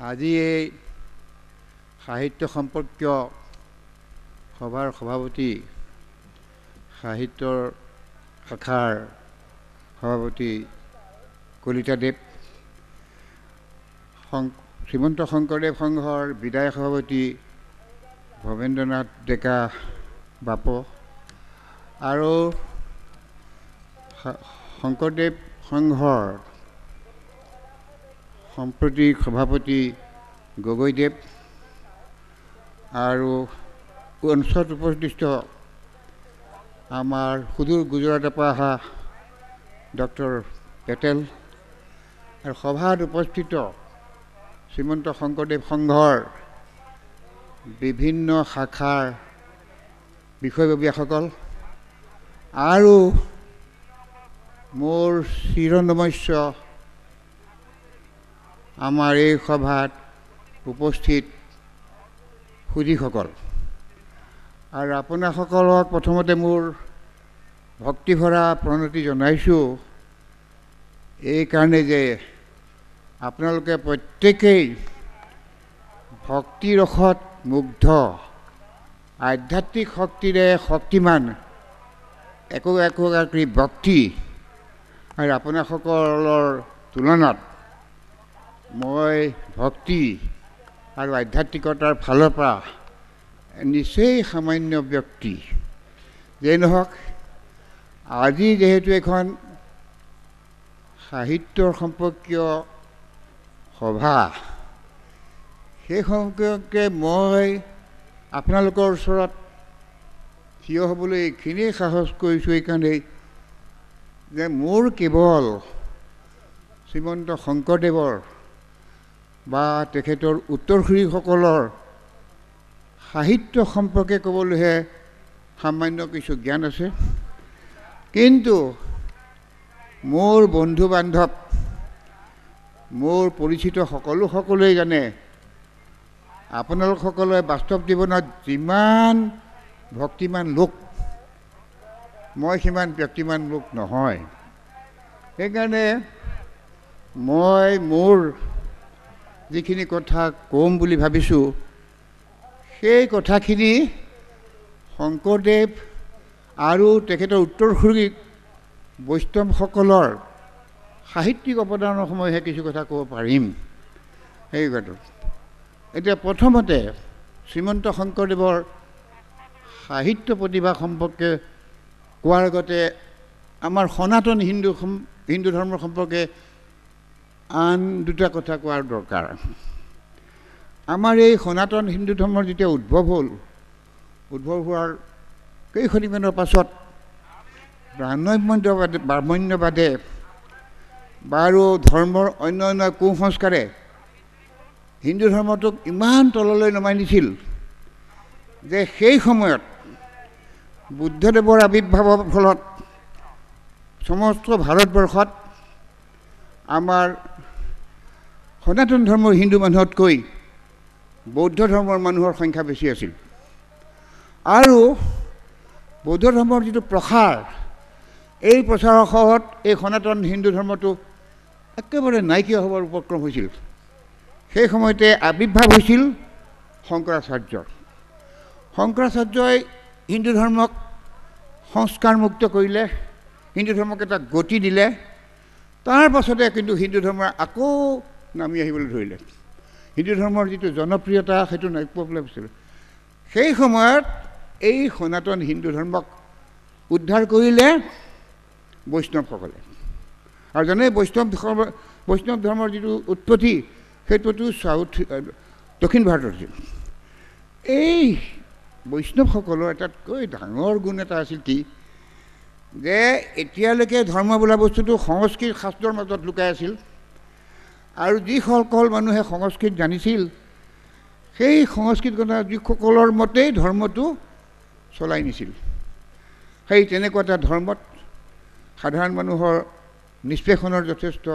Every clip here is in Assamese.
আজি এই সাহিত্য সম্পৰ্কীয় সভাৰ সভাপতি সাহিত্যৰ শাখাৰ সভাপতি কলিতাদেৱ, শ্ৰীমন্ত শংকৰদেৱ সংঘৰ বিদায় সভাপতি ভৱেন্দ্ৰনাথ ডেকা বাপ আৰু শংকৰদেৱ সংঘৰ সাম্প্ৰতিক সভাপতি গগৈদেৱ আৰু অঞ্চলত উপস্থিত আমাৰ সুদূৰ গুজৰাটৰ পৰা অহা ডক্টৰ পেটেল আৰু সভাত উপস্থিত শ্ৰীমন্ত শংকৰদেৱ সংঘৰ বিভিন্ন শাখাৰ বিষয়ববীয়াসকল আৰু মোৰ চিৰনমস্য আমাৰ এই সভাত উপস্থিত সুধীসকল আৰু আপোনাসকলক প্ৰথমতে মোৰ ভক্তিভৰা প্ৰণতি জনাইছোঁ এইকাৰণে যে আপোনালোকে প্ৰত্যেকেই ভক্তিৰসত মুগ্ধ, আধ্যাত্মিক শক্তিৰে শক্তিমান একোগৰাকী ব্যক্তি আৰু আপোনাসকলৰ তুলনাত মই ভক্তি আৰু আধ্যাত্মিকতাৰ ফালৰ পৰা নিচেই সামান্য ব্যক্তি। যেই নহওক, আজি যিহেতু এখন সাহিত্যৰ সম্পৰ্কীয় সভা, সেই সম্পৰ্কে মই আপোনালোকৰ ওচৰত থিয় হ'বলৈ এইখিনিয়ে সাহস কৰিছোঁ এইকাৰণেই যে মোৰ কেৱল শ্ৰীমন্ত শংকৰদেৱৰ বা তেখেতৰ উত্তৰসূৰীসকলৰ সাহিত্য সম্পৰ্কে ক'বলৈহে সামান্য কিছু জ্ঞান আছে, কিন্তু মোৰ বন্ধু বান্ধৱ, মোৰ পৰিচিত সকলোৱে জানে আপোনালোকসকলে বাস্তৱ জীৱনত যিমান ভক্তিমান লোক, মই সিমান ব্যক্তিমান লোক নহয়। সেইকাৰণে মই মোৰ যিখিনি কথা ক'ম বুলি ভাবিছোঁ, সেই কথাখিনি শংকৰদেৱ আৰু তেখেতৰ উত্তৰসূৰী বৈষ্ণৱসকলৰ সাহিত্যিক অৱদানৰ সময়হে কিছু কথা ক'ব পাৰিম। সেই কথাটো এতিয়া প্ৰথমতে শ্ৰীমন্ত শংকৰদেৱৰ সাহিত্য প্ৰতিভা সম্পৰ্কে কোৱাৰ আগতে আমাৰ সনাতন হিন্দু ধৰ্মৰ সম্পৰ্কে আন দুটা কথা কোৱাৰ দৰকাৰ। আমাৰ এই সনাতন হিন্দু ধৰ্মৰ যেতিয়া উদ্ভৱ হ'ল, উদ্ভৱ হোৱাৰ কেইখনিমানৰ পাছত ব্ৰাহ্মণ্যবাদে বাৰু ধৰ্মৰ অন্য কুসংস্কাৰে হিন্দু ধৰ্মটোক ইমান তললৈ নমাই নিছিল যে সেই সময়ত বুদ্ধদেৱৰ আৱিৰ্ভাৱৰ ফলত সমস্ত ভাৰতবৰ্ষত আমাৰ সনাতন ধৰ্মৰ হিন্দু মানুহতকৈ বৌদ্ধ ধৰ্মৰ মানুহৰ সংখ্যা বেছি আছিল আৰু বৌদ্ধ ধৰ্মৰ যিটো প্ৰসাৰ, এই প্ৰচাৰৰ সহত এই সনাতন হিন্দু ধৰ্মটো একেবাৰে নাইকিয়া হ'বৰ উপক্ৰম হৈছিল। সেই সময়তে আৱিৰ্ভাৱ হৈছিল শংকৰাচাৰ্যৰ। শংকৰাচাৰ্যই হিন্দু ধৰ্মক সংস্কাৰমুক্ত কৰিলে, হিন্দু ধৰ্মক এটা গতি দিলে। তাৰ পাছতে কিন্তু হিন্দু ধৰ্মৰ আকৌ নামি আহিবলৈ ধৰিলে। হিন্দু ধৰ্মৰ যিটো জনপ্ৰিয়তা সেইটো নাইকিয়া হৈছিল। সেই সময়ত এই সনাতন হিন্দু ধৰ্মক উদ্ধাৰ কৰিলে বৈষ্ণৱসকলে। আৰু জানে বৈষ্ণৱ ধৰ্মৰ যিটো উৎপত্তি, সেইটোতো দক্ষিণ ভাৰতত আছিল। এই বৈষ্ণৱসকলৰ আটাইতকৈ ডাঙৰ গুণ এটা আছিল কি, যে এতিয়ালৈকে ধৰ্ম বোলা বস্তুটো সংস্কৃত শাস্ত্ৰৰ মাজত লুকাই আছিল আৰু যিসকল মানুহে সংস্কৃত জানিছিল, সেই সংস্কৃত যিসকলৰ মতেই ধৰ্মটো চলাই নিছিল। সেই তেনেকুৱা এটা ধৰ্মত সাধাৰণ মানুহৰ নিষ্পেষণৰ যথেষ্ট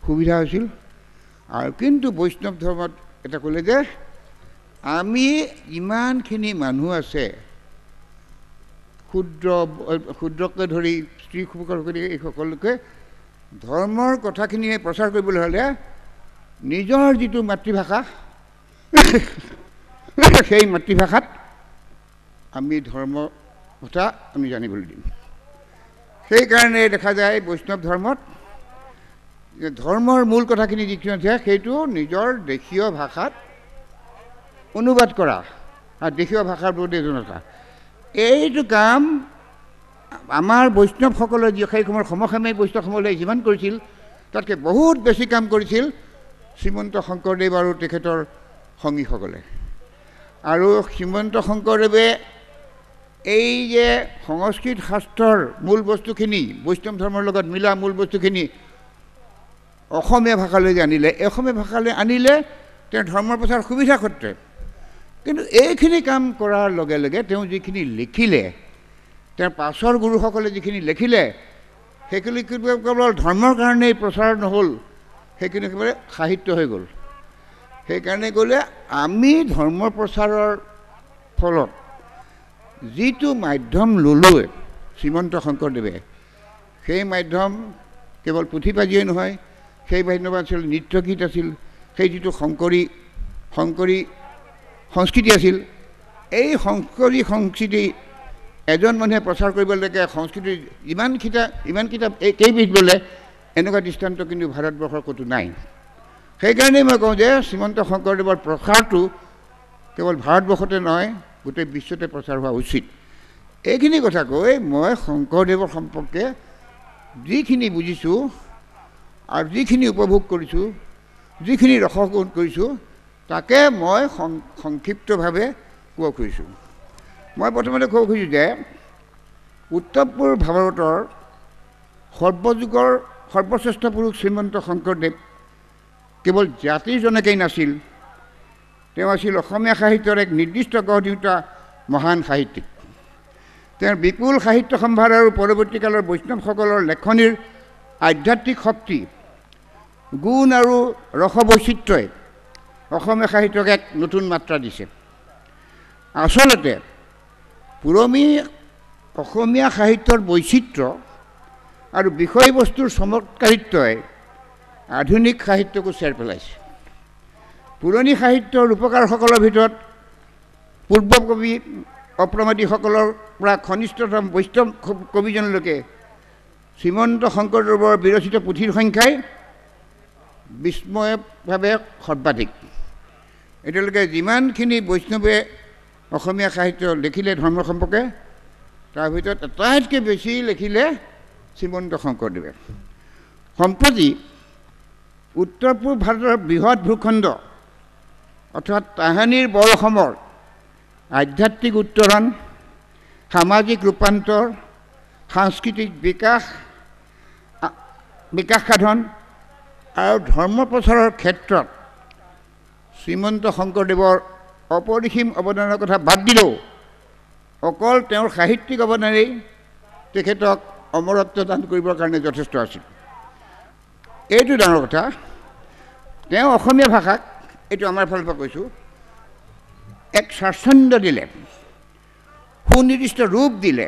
সুবিধা হৈছিল। আৰু কিন্তু বৈষ্ণৱ ধৰ্মত এটা ক'লে যে আমি ইমানখিনি মানুহ আছে, ক্ষুদ্ৰকে ধৰি স্ত্ৰীসকলকে এই সকলোকে ধৰ্মৰ কথাখিনি প্ৰচাৰ কৰিবলৈ হ'লে নিজৰ যিটো মাতৃভাষা সেই মাতৃভাষাত আমি ধৰ্ম কথা আমি জানিবলৈ দিম। সেইকাৰণে দেখা যায় বৈষ্ণৱ ধৰ্মত ধৰ্মৰ মূল কথাখিনি যিখিনি আছে সেইটো নিজৰ দেশীয় ভাষাত অনুবাদ কৰা আৰু দেশীয় ভাষাৰ প্ৰতি এজনতা। এইটো কাম আমাৰ বৈষ্ণৱসকলে যি সেই সময়ৰ সমসাময়িক বৈষ্ণৱসকলে যিমান কৰিছিল তাতকৈ বহুত বেছি কাম কৰিছিল শ্ৰীমন্ত শংকৰদেৱ আৰু তেখেতৰ সংগীসকলে। আৰু শ্ৰীমন্ত শংকৰদেৱে এই যে সংস্কৃত শাস্ত্ৰৰ মূল বস্তুখিনি বৈষ্ণৱ ধৰ্মৰ লগত মিলা মূল বস্তুখিনি অসমীয়া ভাষালৈ আনিলে, অসমীয়া ভাষালৈ আনিলে তেওঁ ধৰ্মৰ প্ৰচাৰ সুবিধা ক্ষেত্ৰত। কিন্তু এইখিনি কাম কৰাৰ লগে লগে তেওঁ যিখিনি লিখিলে, তেওঁৰ পাছৰ গুৰুসকলে যিখিনি লিখিলে সেইখিনি কেৱল ধৰ্মৰ কাৰণেই প্ৰচাৰ নহ'ল, সেইখিনি একেবাৰে সাহিত্য হৈ গ'ল। সেইকাৰণে ক'লে আমি ধৰ্ম প্ৰচাৰৰ ফলত যিটো মাধ্যম ল'লোৱে শ্ৰীমন্ত শংকৰদেৱে, সেই মাধ্যম কেৱল পুথিপাঁজিয়েই নহয়, সেই মাধ্যম আছিল নৃত্য গীত আছিল, সেই যিটো শংকৰী সংস্কৃতি আছিল। এই শংকৰী সংস্কৃতি এজন মানুহে প্ৰচাৰ কৰিবলৈকে সংস্কৃতিৰ ইমান কিতাপ কেইবিধ বোলে এনেকুৱা দৃষ্টান্ত কিন্তু ভাৰতবৰ্ষৰ ক'তো নাই। সেইকাৰণেই মই কওঁ যে শ্ৰীমন্ত শংকৰদেৱৰ প্ৰচাৰটো কেৱল ভাৰতবৰ্ষতে নহয় গোটেই বিশ্বতে প্ৰচাৰ হোৱা উচিত। এইখিনি কথা কৈ মই শংকৰদেৱৰ সম্পৰ্কে যিখিনি বুজিছোঁ আৰু যিখিনি উপভোগ কৰিছোঁ, যিখিনি ৰসগ্ৰহণ কৰিছোঁ, তাকে মই সংক্ষিপ্তভাৱে ক'ব খুজিছোঁ। মই প্ৰথমতে ক'ব খুজিছোঁ যে উত্তৰ পূব ভাৰতৰ সৰ্বযুগৰ সৰ্বশ্ৰেষ্ঠ পুৰুষ শ্ৰীমন্ত শংকৰদেৱ কেৱল জাতিৰ জনকেই নাছিল, তেওঁ আছিল অসমীয়া সাহিত্যৰ এক নিৰ্দিষ্ট গঢ় দিওঁতা মহান সাহিত্যিক। তেওঁৰ বিপুল সাহিত্য সম্ভাৰ আৰু পৰৱৰ্তীকালৰ বৈষ্ণৱসকলৰ লেখনিৰ আধ্যাত্মিক শক্তি, গুণ আৰু ৰসবৈচিত্ৰ্যই অসমীয়া সাহিত্যক এক নতুন মাত্ৰা দিছে। আচলতে পুৰণি অসমীয়া সাহিত্যৰ বৈচিত্ৰ্য আৰু বিষয়বস্তুৰ চমৎকাৰিত্বই আধুনিক সাহিত্যকো চেৰ পেলাইছে। পুৰণি সাহিত্যৰ ৰূপকাৰসকলৰ ভিতৰত পূৰ্ব কবি অপ্ৰমাদীসকলৰ পৰা ঘনিষ্ঠতম বৈষ্ণৱ কবিজনলৈকে শ্ৰীমন্ত শংকৰদেৱৰ বিৰচিত পুথিৰ সংখ্যাই বিস্ময়ভাৱে সৰ্বাধিক। এতিয়ালৈকে যিমানখিনি বৈষ্ণৱে অসমীয়া সাহিত্য লিখিলে ধৰ্ম সম্পৰ্কে, তাৰ ভিতৰত আটাইতকৈ বেছি লিখিলে শ্ৰীমন্ত শংকৰদেৱে। সম্প্ৰতি উত্তৰ পূব ভাৰতৰ বৃহৎ ভূখণ্ড অৰ্থাৎ তাহানিৰ বৰ অসমৰ আধ্যাত্মিক উত্তৰণ, সামাজিক ৰূপান্তৰ, সাংস্কৃতিক বিকাশ সাধন আৰু ধৰ্ম প্ৰচাৰৰ ক্ষেত্ৰত শ্ৰীমন্ত শংকৰদেৱৰ অপৰিসীম অৱদানৰ কথা বাদ দিলেও অকল তেওঁৰ সাহিত্যিক অৱদানেই তেখেতক অমৰত্ব দান কৰিবৰ কাৰণে যথেষ্ট আছিল। এইটো ডাঙৰ কথা। তেওঁ অসমীয়া ভাষাক, এইটো আমাৰ ফালৰ পৰা কৈছোঁ, এক স্বাচ্ছন্দ্য দিলে, সুনিৰ্দিষ্ট ৰূপ দিলে,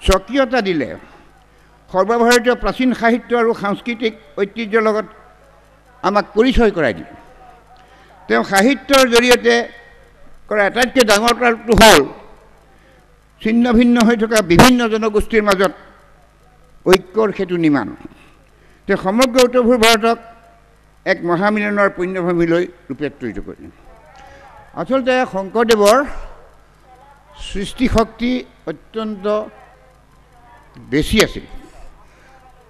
স্বকীয়তা দিলে, সৰ্বভাৰতীয় প্ৰাচীন সাহিত্য আৰু সাংস্কৃতিক ঐতিহ্যৰ লগত আমাক পৰিচয় কৰাই দিলে। তেওঁ সাহিত্যৰ জৰিয়তে কৰা আটাইতকৈ ডাঙৰ কামটো হ'ল ছিন্ন ভিন্ন হৈ থকা বিভিন্ন জনগোষ্ঠীৰ মাজত ঐক্যৰ সেতু নিৰ্মাণ। তেওঁ সমগ্ৰ উত্তৰ পূব ভাৰতক এক মহামিলনৰ পুণ্যভূমিলৈ ৰূপান্তৰিত কৰিলে। আচলতে শংকৰদেৱৰ সৃষ্টিশক্তি অত্যন্ত বেছি আছিল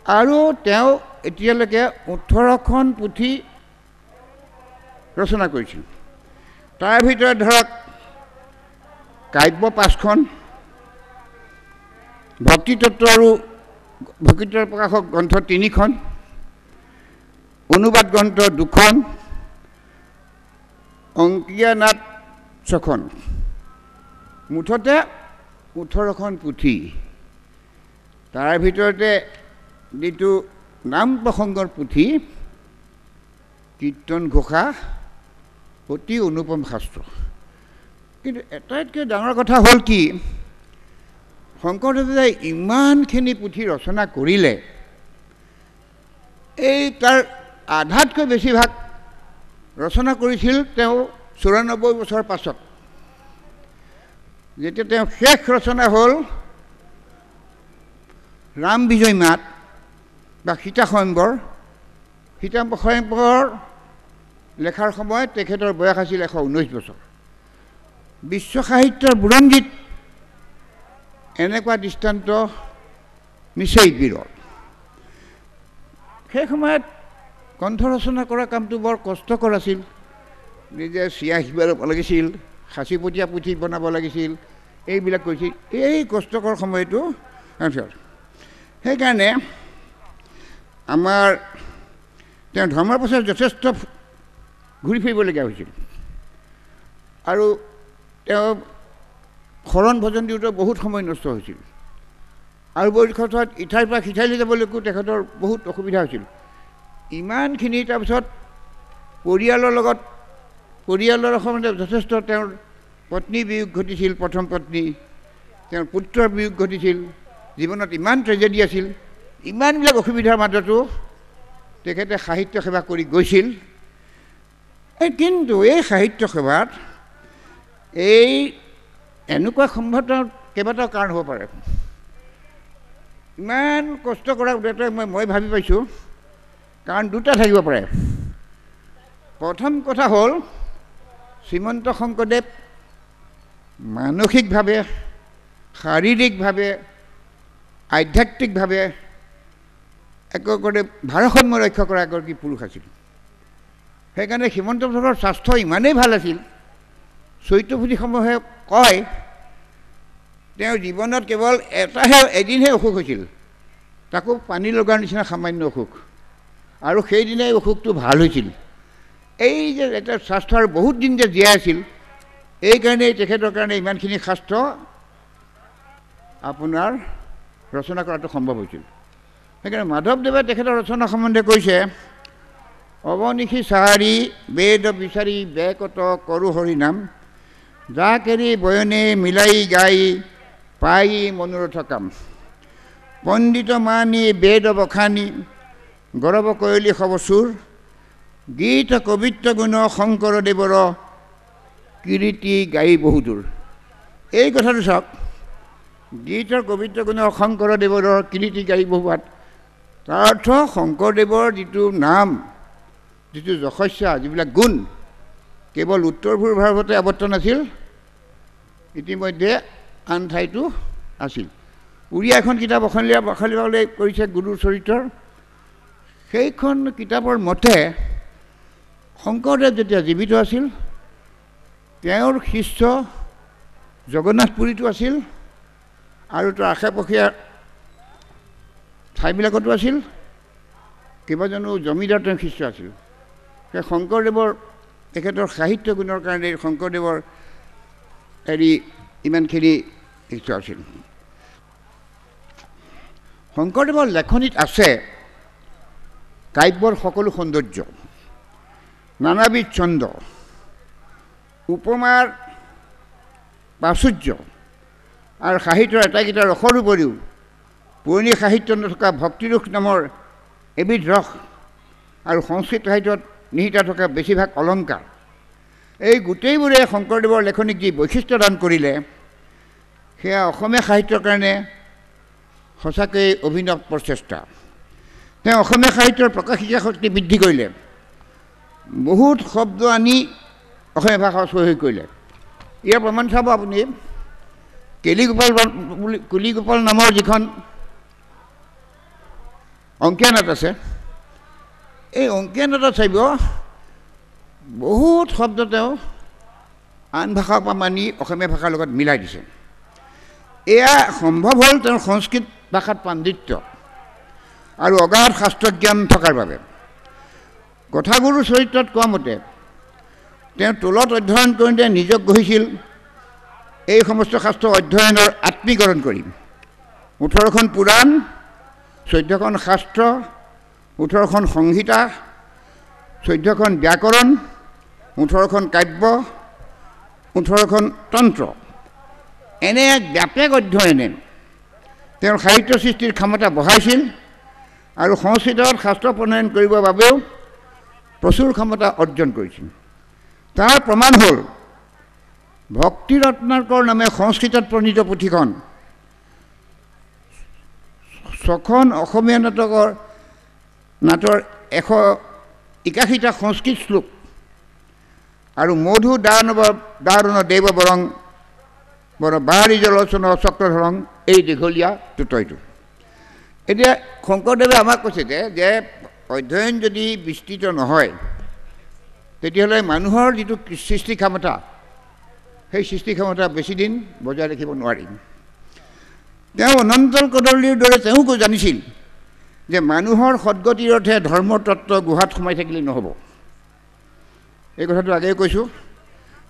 আৰু তেওঁ এতিয়ালৈকে 18খন পুথি ৰচনা কৰিছিল। তাৰ ভিতৰত ধৰক কাব্য 5খন, ভক্তিতত্ত্ব আৰু ভক্তিতত্ত্বৰ প্ৰকাশক গ্ৰন্থ 3খন, অনুবাদ গ্ৰন্থ 2খন, অংকীয়া নাট 6খন, মুঠতে 18খন পুথি। তাৰ ভিতৰতে যিটো নাম প্ৰসংগৰ পুথি কীৰ্তন ঘোষা অতি অনুপম শাস্ত্ৰ। কিন্তু আটাইতকৈ ডাঙৰ কথা হ'ল কি, শংকৰদেৱে ইমানখিনি পুথি ৰচনা কৰিলে, এই তাৰ আধাতকৈ বেছিভাগ ৰচনা কৰিছিল তেওঁ ৯৪ বছৰ পাছত। যেতিয়া তেওঁ শেষ ৰচনা হ'ল ৰাম বিজয় মাত বা সীতা স্বয়ম্বৰ, সীতা স্বয়ম্বৰ লেখাৰ সময়ত তেখেতৰ বয়স আছিল ১১৯ বছৰ। বিশ্ব সাহিত্যৰ বুৰঞ্জীত এনেকুৱা দৃষ্টান্ত নিচেই বিৰল। সেই সময়ত গ্ৰন্থ ৰচনা কৰা কামটো বৰ কষ্টকৰ আছিল। নিজে চিয়া শিকিব লাগিছিল, সাঁচিপতীয়া পুথি বনাব লাগিছিল, এইবিলাক কৰিছিল। এই কষ্টকৰ সময়টো সেইকাৰণে আমাৰ তেওঁ ধৰ্মৰ পাছত যথেষ্ট ঘূৰি ফুৰিবলগীয়া হৈছিল আৰু তেওঁ শৰণ ভজন দিওঁতে বহুত সময় নষ্ট হৈছিল আৰু বহুত কথাত ইঠাইৰ পৰা সিঠাইলৈ যাবলৈকো তেখেতৰ বহুত অসুবিধা হৈছিল। ইমানখিনি তাৰপিছত পৰিয়ালৰ সময়তে যথেষ্ট তেওঁৰ পত্নী বিয়োগ ঘটিছিল, প্ৰথম পত্নী, তেওঁৰ পুত্ৰৰ বিয়োগ ঘটিছিল, জীৱনত ইমান ট্ৰেজেডি আছিল। ইমানবিলাক অসুবিধাৰ মাজতো তেখেতে সাহিত্য সেৱা কৰি গৈছিল। কিন্তু এই সাহিত্য সেৱাত এনেকুৱা সম্ভৱতঃ কেইবাটাও কাৰণ হ'ব পাৰে। ইমান কষ্ট কৰা মই ভাবি পাইছোঁ কাৰণ দুটা থাকিব পাৰে। প্ৰথম কথা হ'ল শ্ৰীমন্ত শংকৰদেৱ মানসিকভাৱে, শাৰীৰিকভাৱে, আধ্যাত্মিকভাৱে একেবাৰে ভাৰসাম্য ৰক্ষা কৰা এগৰাকী পুৰুষ আছিল। সেইকাৰণে শ্ৰীমন্ত শংকৰৰ স্বাস্থ্য ইমানেই ভাল আছিল, চৰিত্ৰপুথিসমূহে কয় তেওঁ জীৱনত কেৱল এদিনহে অসুখ হৈছিল, তাকো পানী লগাৰ নিচিনা সামান্য অসুখ, আৰু সেইদিনাই অসুখটো ভাল হৈছিল। এই যে এটা স্বাস্থ্য আৰু বহুত দিন যে জীয়াই আছিল, এইকাৰণেই তেখেতৰ কাৰণে ইমানখিনি শাস্ত্ৰ আপোনাৰ ৰচনা কৰাটো সম্ভৱ হৈছিল। সেইকাৰণে মাধৱদেৱে তেখেতৰ ৰচনা সম্বন্ধে কৈছে, অৱনিশি চাহাৰী বেদ বিচাৰি বেকত কৰো হৰি নাম, যা কেৰি বয়নে মিলাই গাই পাই মনোৰথ কাম, পণ্ডিত মানি বেদ বখানি গৌৰৱ কয়লি সবচুৰ, গীত কবিত্ব গুণ শংকৰদেৱৰ কীৰ্তি গাই বহুদূৰ। এই কথাটো চাওক, গীতৰ কবিত্ব গুণ শংকৰদেৱৰ কীৰ্তি গাই বহুৱাত তাৰ অৰ্থ শংকৰদেৱৰ যিটো নাম, যিটো যশস্যা, যিবিলাক গুণ কেৱল উত্তৰ পূব ভাৰততে আৱদ্ধ নাছিল, ইতিমধ্যে আন ঠাইতো আছিল। উৰিয়া এখন কিতাপ অসমীয়ালৈ কৰিছে গুৰুৰ চৰিত্ৰৰ। সেইখন কিতাপৰ মতে শংকৰদেৱ যেতিয়া জীৱিত আছিল, তেওঁৰ শিষ্য জগন্নাথ পুৰীতো আছিল আৰু তাৰ আশে পাশে ঠাইবিলাকতো আছিল, কেইবাজনো জমিদাৰ তেওঁৰ শিষ্য আছিল। সেই শংকৰদেৱৰ তেখেতৰ সাহিত্য গুণৰ কাৰণে শংকৰদেৱৰ ইমানখিনি শিষ্য আছিল। শংকৰদেৱৰ লেখনিত আছে কাব্যৰ সকলো সৌন্দৰ্য, নানাবিধ ছন্দ, উপমাৰ প্ৰাচুৰ্য আৰু সাহিত্যৰ এটাইকেইটা ৰসৰ উপৰিও পুৰণি সাহিত্যত নথকা ভক্তিৰস নামৰ এবিধ ৰস আৰু সংস্কৃত সাহিত্যত নিহিত থকা বেছিভাগ অলংকাৰ, এই গোটেইবোৰে শংকৰদেৱৰ লেখনিক যি বৈশিষ্ট্য দান কৰিলে, সেয়া অসমীয়া সাহিত্যৰ কাৰণে সঁচাকৈ অভিনৱ প্ৰচেষ্টা। তেওঁ অসমীয়া সাহিত্যৰ প্ৰকাশিকা শক্তি বৃদ্ধি কৰিলে, বহুত শব্দ আনি অসমীয়া ভাষা চহী কৰিলে। ইয়াৰ প্ৰমাণ চাব আপুনি, কলিগোপাল নামৰ যিখন অংকীয়ানাট আছে, এই অংকীয়ানাটত চাব বহুত শব্দ তেওঁ আন ভাষাৰ পৰা মানি অসমীয়া ভাষাৰ লগত মিলাই দিছে। এয়া সম্ভৱ হ'ল তেওঁৰ সংস্কৃত ভাষাত পাণ্ডিত্য আৰু অগাধ শাস্ত্ৰজ্ঞান থকাৰ বাবে। কথাগুৰু চৰিত্ৰত কোৱা মতে তেওঁ টোলত অধ্যয়ন কৰোঁতে নিজক গঢ়িছিল এই সমস্ত শাস্ত্ৰ অধ্যয়নৰ আত্মীকৰণ কৰি। ১৮খন পুৰাণ, ১৪খন শাস্ত্ৰ, ১৮খন সংহিতা, ১৪খন ব্যাকৰণ, ১৮খন কাব্য, ১৮খন তন্ত্ৰ, এনে এক ব্যাপক অধ্যয়নে তেওঁৰ সাহিত্য সৃষ্টিৰ ক্ষমতা বঢ়াইছিল আৰু সংস্কৃতত শাস্ত্ৰ প্ৰণয়ন কৰিবৰ বাবেও প্ৰচুৰ ক্ষমতা অৰ্জন কৰিছিল। তাৰ প্ৰমাণ হ'ল ভক্তি ৰত্নাকৰ নামে সংস্কৃতত প্ৰণীত পুথিখন 6খন অসমীয়া নাটকৰ 181টা সংস্কৃত শ্লোক আৰু মধু দাৰুণ দেৱ বৰং বাৰী জলোচন চক্ৰধৰং এই দীঘলীয়া টুটয়টো। এতিয়া শংকৰদেৱে আমাক কৈছে যে অধ্যয়ন যদি বিস্তৃত নহয় তেতিয়াহ'লে মানুহৰ যিটো সৃষ্টি ক্ষমতা সেই সৃষ্টি ক্ষমতা বেছিদিন বজাই ৰাখিব নোৱাৰিম। তেওঁ অনন্তল কদলীৰ দৰে তেওঁকো জানিছিল যে মানুহৰ সদগতিৰ অৰ্থে ধৰ্মৰ তত্ত্ব গুহাত সোমাই থাকিলেই নহ'ব। এই কথাটো আগেয়ে কৈছোঁ।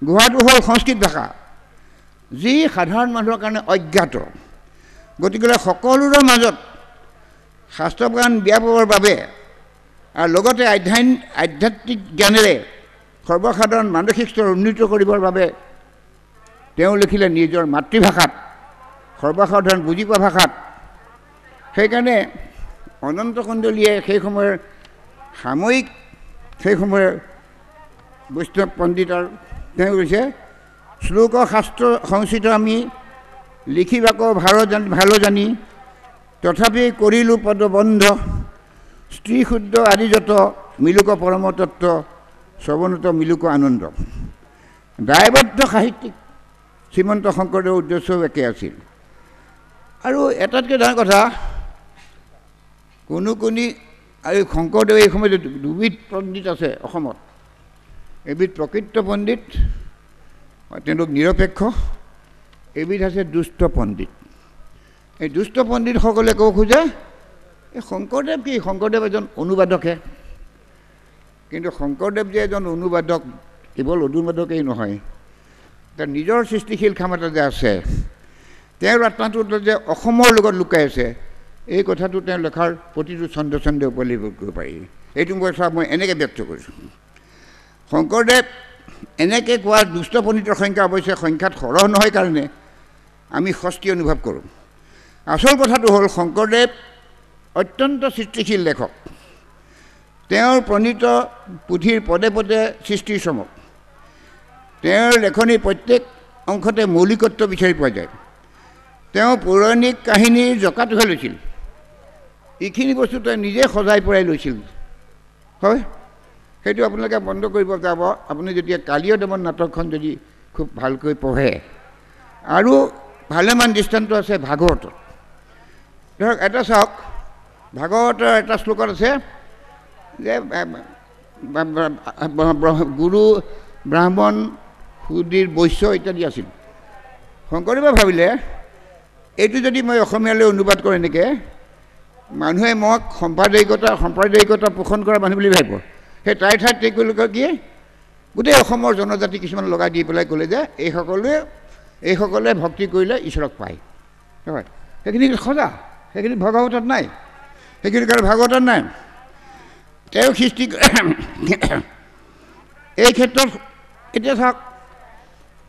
গুহাটো হ'ল সংস্কৃত ভাষা, যি সাধাৰণ মানুহৰ কাৰণে অজ্ঞাত। গতিকে সকলোৰে মাজত শাস্ত্ৰজ্ঞান বিয়পাবৰ বাবে আৰু লগতে আধ্যাত্মিক জ্ঞানেৰে সৰ্বসাধাৰণ মানসিক স্তৰ উন্নীত কৰিবৰ বাবে তেওঁ লিখিলে নিজৰ মাতৃভাষাত, সৰ্বসাধাৰণ বুজি পোৱা ভাষাত। সেইকাৰণে অনন্ত কন্দলীয়ে সেই সময়ৰ সাময়িক সেই সময়ৰ বৈষ্ণৱ পণ্ডিতৰ তেওঁ কৈছে শ্লোক শাস্ত্ৰ সংস্কৃত আমি লিখিবাকো ভালো জানি তথাপি কৰিলোঁ পদবন্ধ স্ত্ৰী শুদ্ধ আদি যত মিলুক পৰমতত্ত্ব শ্ৰৱণত মিলুক আনন্দ। দায়বদ্ধ সাহিত্যিক শ্ৰীমন্ত শংকৰদেৱৰ উদ্দেশ্যও একে আছিল। আৰু এটাতকৈ ডাঙৰ কথা, কোনো আৰু শংকৰদেৱে এই সময়ত দুবিধ পণ্ডিত আছে অসমত। এবিধ প্ৰকৃত পণ্ডিত, তেওঁলোক নিৰপেক্ষ। এবিধ আছে দুষ্ট পণ্ডিত। এই দুষ্ট পণ্ডিতসকলে ক'ব খোজে এই শংকৰদেৱ কি? শংকৰদেৱ এজন অনুবাদকহে। কিন্তু শংকৰদেৱ যে এজন অনুবাদক, কেৱল অনুবাদকেই নহয়, তাৰ নিজৰ সৃষ্টিশীল ক্ষমতা যে আছে, তেওঁৰ আত্মাটোত যে অসমৰ লগত লুকাই আছে, এই কথাটো তেওঁ লেখাৰ প্ৰতিটো ছন্দে উপলব্ধি কৰিব পাৰি। এইটো কথা মই এনেকৈ ব্যক্ত কৰিছোঁ। শংকৰদেৱ এনেকৈ কোৱা দুষ্ট পণ্ডিতৰ সংখ্যা অৱশ্যে সংখ্যাত সৰহ নহয় কাৰণে আমি স্বস্তি অনুভৱ কৰোঁ। আচল কথাটো হ'ল শংকৰদেৱ অত্যন্ত সৃষ্টিশীল লেখক। তেওঁৰ প্ৰণীত পুথিৰ পদে পদে সৃষ্টিৰ চমক। তেওঁৰ লেখনিৰ প্ৰত্যেক অংশতে মৌলিকত্ব বিচাৰি পোৱা যায়। তেওঁ পৌৰাণিক কাহিনীৰ জঁকাটোহে লৈছিল। এইখিনি বস্তু তেওঁ নিজে সজাই পৰাই লৈছিল, হয়। সেইটো আপোনালোকে বন্ধ কৰিব যাব আপুনি যেতিয়া কালীয় দমন নাটকখন যদি খুব ভালকৈ পঢ়ে। আৰু ভালেমান দৃষ্টান্ত আছে ভাগৱতত। ধৰক এটা চাওক, ভাগৱতৰ এটা শ্লোকত আছে যে গুৰু ব্ৰাহ্মণ সুধীৰ বৈশ্য ইত্যাদি আছিল। শংকৰদেৱে ভাবিলে এইটো যদি মই অসমীয়ালৈ অনুবাদ কৰোঁ এনেকৈ, মানুহে মোক সাম্প্ৰদায়িকতা পোষণ কৰা মানুহ বুলি ভাবিব। সেই তাইৰ ঠাইত তেওঁলোকে কি গোটেই অসমৰ জনজাতি কিছুমান লগাই দি পেলাই ক'লে যে এইসকলে ভক্তি কৰিলে ঈশ্বৰক পায়, হয়। সেইখিনি সজা, সেইখিনি ভাগৱতত নাই, সেইখিনি কাৰণে ভাগৱতত নাই। তেওঁ সৃষ্টি এই ক্ষেত্ৰত এতিয়া চাওক,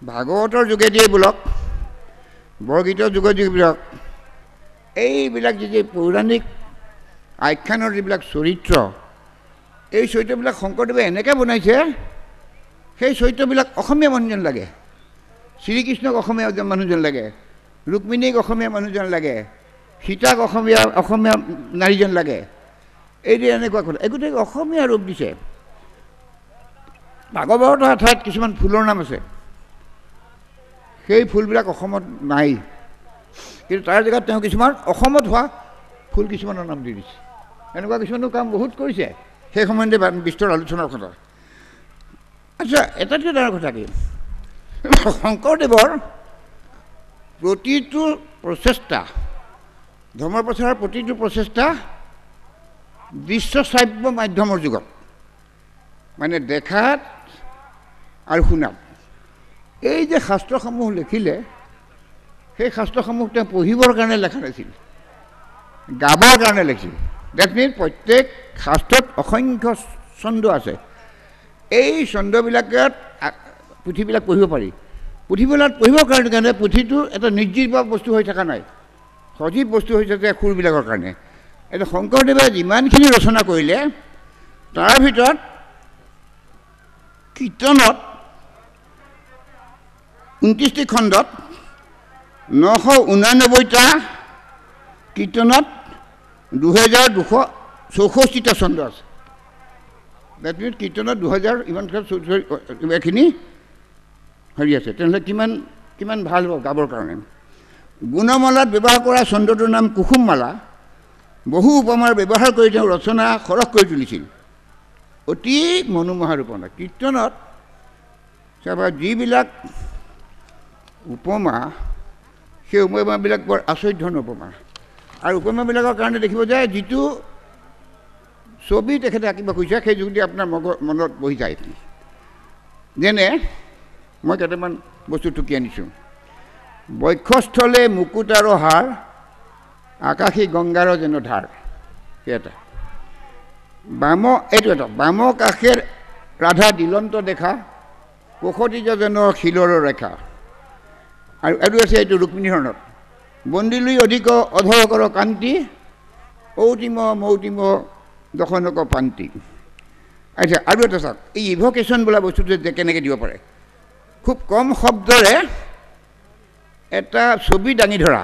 ভাগৱতৰ যোগেদিয়ে বোলক, বৰগীতৰ যোগেদিয়ে বোলক, এইবিলাক যি পৌৰাণিক আখ্যানৰ যিবিলাক চৰিত্ৰ, এই চৰিত্ৰবিলাক শংকৰদেৱে এনেকৈ বনাইছে, সেই চৰিত্ৰবিলাক অসমীয়া মানুহ যেন লাগে। শ্ৰীকৃষ্ণক অসমীয়া মানুহ যেন লাগে, ৰুক্মিণীক অসমীয়া মানুহ যেন লাগে, সীতাক অসমীয়া নাৰী যেন লাগে। এই যে এনেকুৱা কথা, এই গোটেই অসমীয়া ৰূপ দিছে। ভাগৱতৰ ঠাইত কিছুমান ফুলৰ নাম আছে, সেই ফুলবিলাক অসমত নাই, কিন্তু তাৰ জেগাত তেওঁ কিছুমান অসমত হোৱা ফুল কিছুমানৰ নাম দি দিছে। এনেকুৱা কিছুমানো কাম বহুত কৰিছে, সেই সম্বন্ধে বিস্তৰ আলোচনাৰ কথা। আচ্ছা, এটাতকৈ ডাঙৰ কথা কি, শংকৰদেৱৰ প্ৰতিটো প্ৰচেষ্টা, ধৰ্ম প্ৰচাৰৰ প্ৰতিটো প্ৰচেষ্টা দৃশ্য শ্ৰাব্য মাধ্যমৰ যুগত, মানে দেখাত আৰু শুনাত। এই যে শাস্ত্ৰসমূহ লিখিলে, সেই শাস্ত্ৰসমূহ তেওঁ পঢ়িবৰ কাৰণে লেখা নাছিল, গাবৰ কাৰণে লিখিছিল। ডেট মিন প্ৰত্যেক শাস্ত্ৰত অসংখ্য ছন্দ আছে। এই ছন্দবিলাকত পুথিবিলাক পঢ়িব পাৰি। পুথিবিলাক পঢ়িবৰ কাৰণে পুথিটো এটা নিৰ্জীৱ বস্তু হৈ থকা নাই, সজীৱ বস্তু হৈছে যে সুৰবিলাকৰ কাৰণে। এতিয়া শংকৰদেৱে যিমানখিনি ৰচনা কৰিলে, তাৰ ভিতৰত কীৰ্তনত 29টি খণ্ডত 989টা কীৰ্তনত 2264টা ছন্দ আছে। দ্যাট মিনছ কীৰ্তনত 2000 ইমান এইখিনি হেৰি আছে। তেনেহ'লে কিমান ভাল হ'ব গাবৰ কাৰণে। গুণমালাত ব্যৱহাৰ কৰা ছন্দটোৰ নাম কুসুমমালা। বহু উপমাৰ ব্যৱহাৰ কৰি তেওঁ ৰচনা সৰহ কৰি তুলিছিল। অতি মনোমোহা ৰূপনা। কীৰ্তনত চাবা যিবিলাক উপমা, সেই উপমাবিলাক বৰ আচৰিত ধৰণৰ উপমা। আৰু উপমাবিলাকৰ কাৰণে দেখিব যে যিটো ছবি তেখেতে আঁকিব খুজিছে সেই যোগেদি আপোনাৰ মনত বহি যায়। যেনে মই কেইটামান বস্তু টুকি আনিছোঁ। বক্ষস্থলে মুকুট আৰু হাৰ, আকাশী গংগাৰ যেন ধাৰ। সেই এটা এইটো এটা বাম কাষেৰ ৰাধা দিলন্ত দেখা, কোষতীজ যেন শিলৰ ৰেখা। আৰু এইটো আছে এইটো ৰুক্মিণী হৰণত। বন্দিলৈ অধিক অধৰকৰ কান্তি, ঔতিম মৌতিম দশনক পান্তি। আচ্ছা, আৰু এটা চাওক, এই ইভকেশ্যন বোলা বস্তুটো কেনেকৈ দিব পাৰে। খুব কম শব্দৰে এটা ছবি দাঙি ধৰা।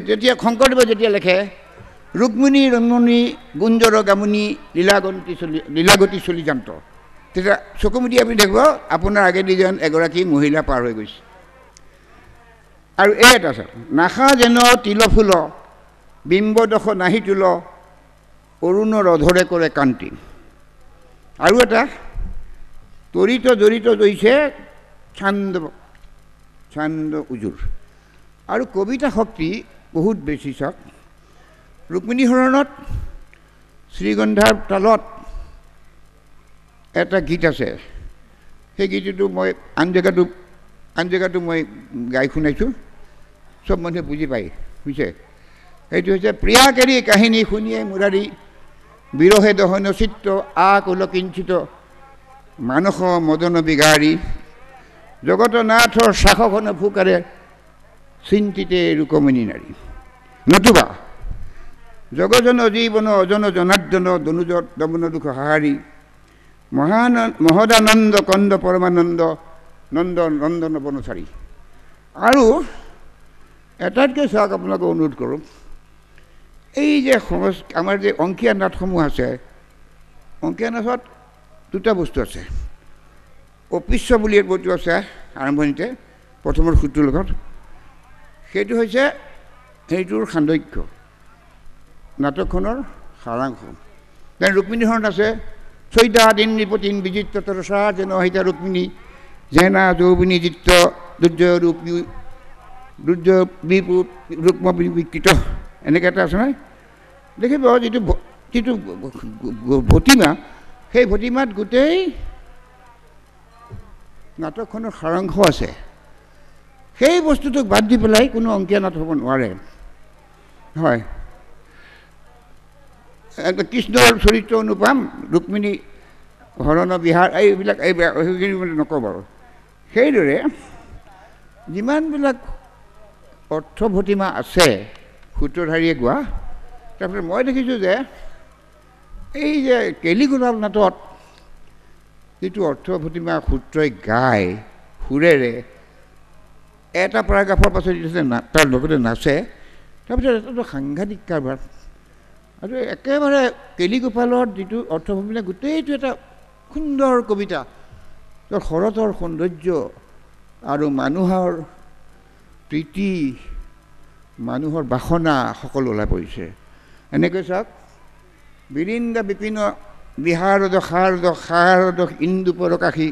যেতিয়া শংকৰদেৱে যেতিয়া লেখে ৰুক্মিণী ৰমণী গুঞ্জৰ গামুনী লীলাগতি চলি যান্ত, তেতিয়া চকুমুদি আপুনি দেখিব আপোনাৰ আগেদি যেন এগৰাকী মহিলা পাৰ হৈ গৈছে। আৰু এই এটা আছে, নাখা যেন তিল ফুল, বিম্বদশ নাহি তুল, অৰুণ ৰধৰে কৰে কান্তি। আৰু এটা তৰিত জড়িত জৈছে ছান্দ উজুৰ। আৰু কবিতা শক্তি বহুত বেছি। চাওক, ৰুক্মিণী হৰণত শ্ৰীগন্ধাৰ তালত এটা গীত আছে। সেই গীতটো মই আন জেগাটো মই গাই শুনাইছোঁ, চব মানুহে বুজি পায় বুজিছে। সেইটো হৈছে প্ৰিয়া কেৰি কাহিনী শুনিয়ে মুৰাৰী, বিৰহে দহন চিত্ত আকুল কিঞ্চিত, মানস মদন বিগাৰী, জগতনাথৰ শাসন ফুকাৰে, চিন্তিতে ৰুকমণি নাৰী। নতুবা জগজন জীৱন অজন জনাৰ্দন, দনুজত দমন দুখ হাহাৰী, মহদানন্দ কন্দ পৰমানন্দ, নন্দন বনচাৰী। আৰু এটাতকৈ চাওক, আপোনালোকে অনুৰোধ কৰোঁ, এই যে আমাৰ যে অংকীয়া নাটসমূহ আছে, অংকীয়া নাটত দুটা বস্তু আছে। অপিশ্য বুলি এক বস্তু আছে আৰম্ভণিতে প্ৰথমৰ সুৰটোৰ লগত, সেইটো হৈছে সেইটোৰ সান্দক্য, নাটকখনৰ সাৰাংশ। যেনে ৰুক্মিণী হৰণ আছে, চৈতা দিন নিপতিন বিজিত্ৰ তৰসা যেন সহিতা ৰুক্মিণী, জেনা যৌৱিনী জিত্ত দুৰ্জয় ৰুক্ম বিকৃত, এনেকৈ এটা আছে নহয়। দেখিব যিটো ভতিমা, সেই ভতিমাত গোটেই নাটকখনৰ সাৰাংশ আছে। সেই বস্তুটোক বাদ দি পেলাই কোনো অংকীয়া নাট হ'ব নোৱাৰে। হয়, কৃষ্ণৰ চৰিত্ৰ অনুপাম, ৰুক্মিণী হৰণ বিহাৰ, এইবিলাক সেইখিনি নকওঁ বাৰু। সেইদৰে যিমানবিলাক অৰ্থভতিমা আছে সূত্ৰধাৰীয়ে গোৱা, তাৰপিছত মই দেখিছোঁ যে এই যে কেলিগোলাপ নাটত যিটো অৰ্থভতিমা সূত্ৰই গায় সুৰেৰে, এটা পেৰাগ্ৰাফৰ পাছত তাৰ লগতে নাচে, তাৰপিছত এটাতো সাংঘাতিক কাৰবাৰ। আৰু একেবাৰে কেলিগোপালৰ যিটো অৰ্থভূমিলে গোটেইটো এটা সুন্দৰ কবিতা, শৰতৰ সৌন্দৰ্য আৰু মানুহৰ প্ৰীতি, মানুহৰ বাসনা সকলো ওলাই পৰিছে। এনেকৈ চাওক, বিৰিন্দ বিপিন বিহাৰদ সাৰদ ইন্দু পৰকাশী,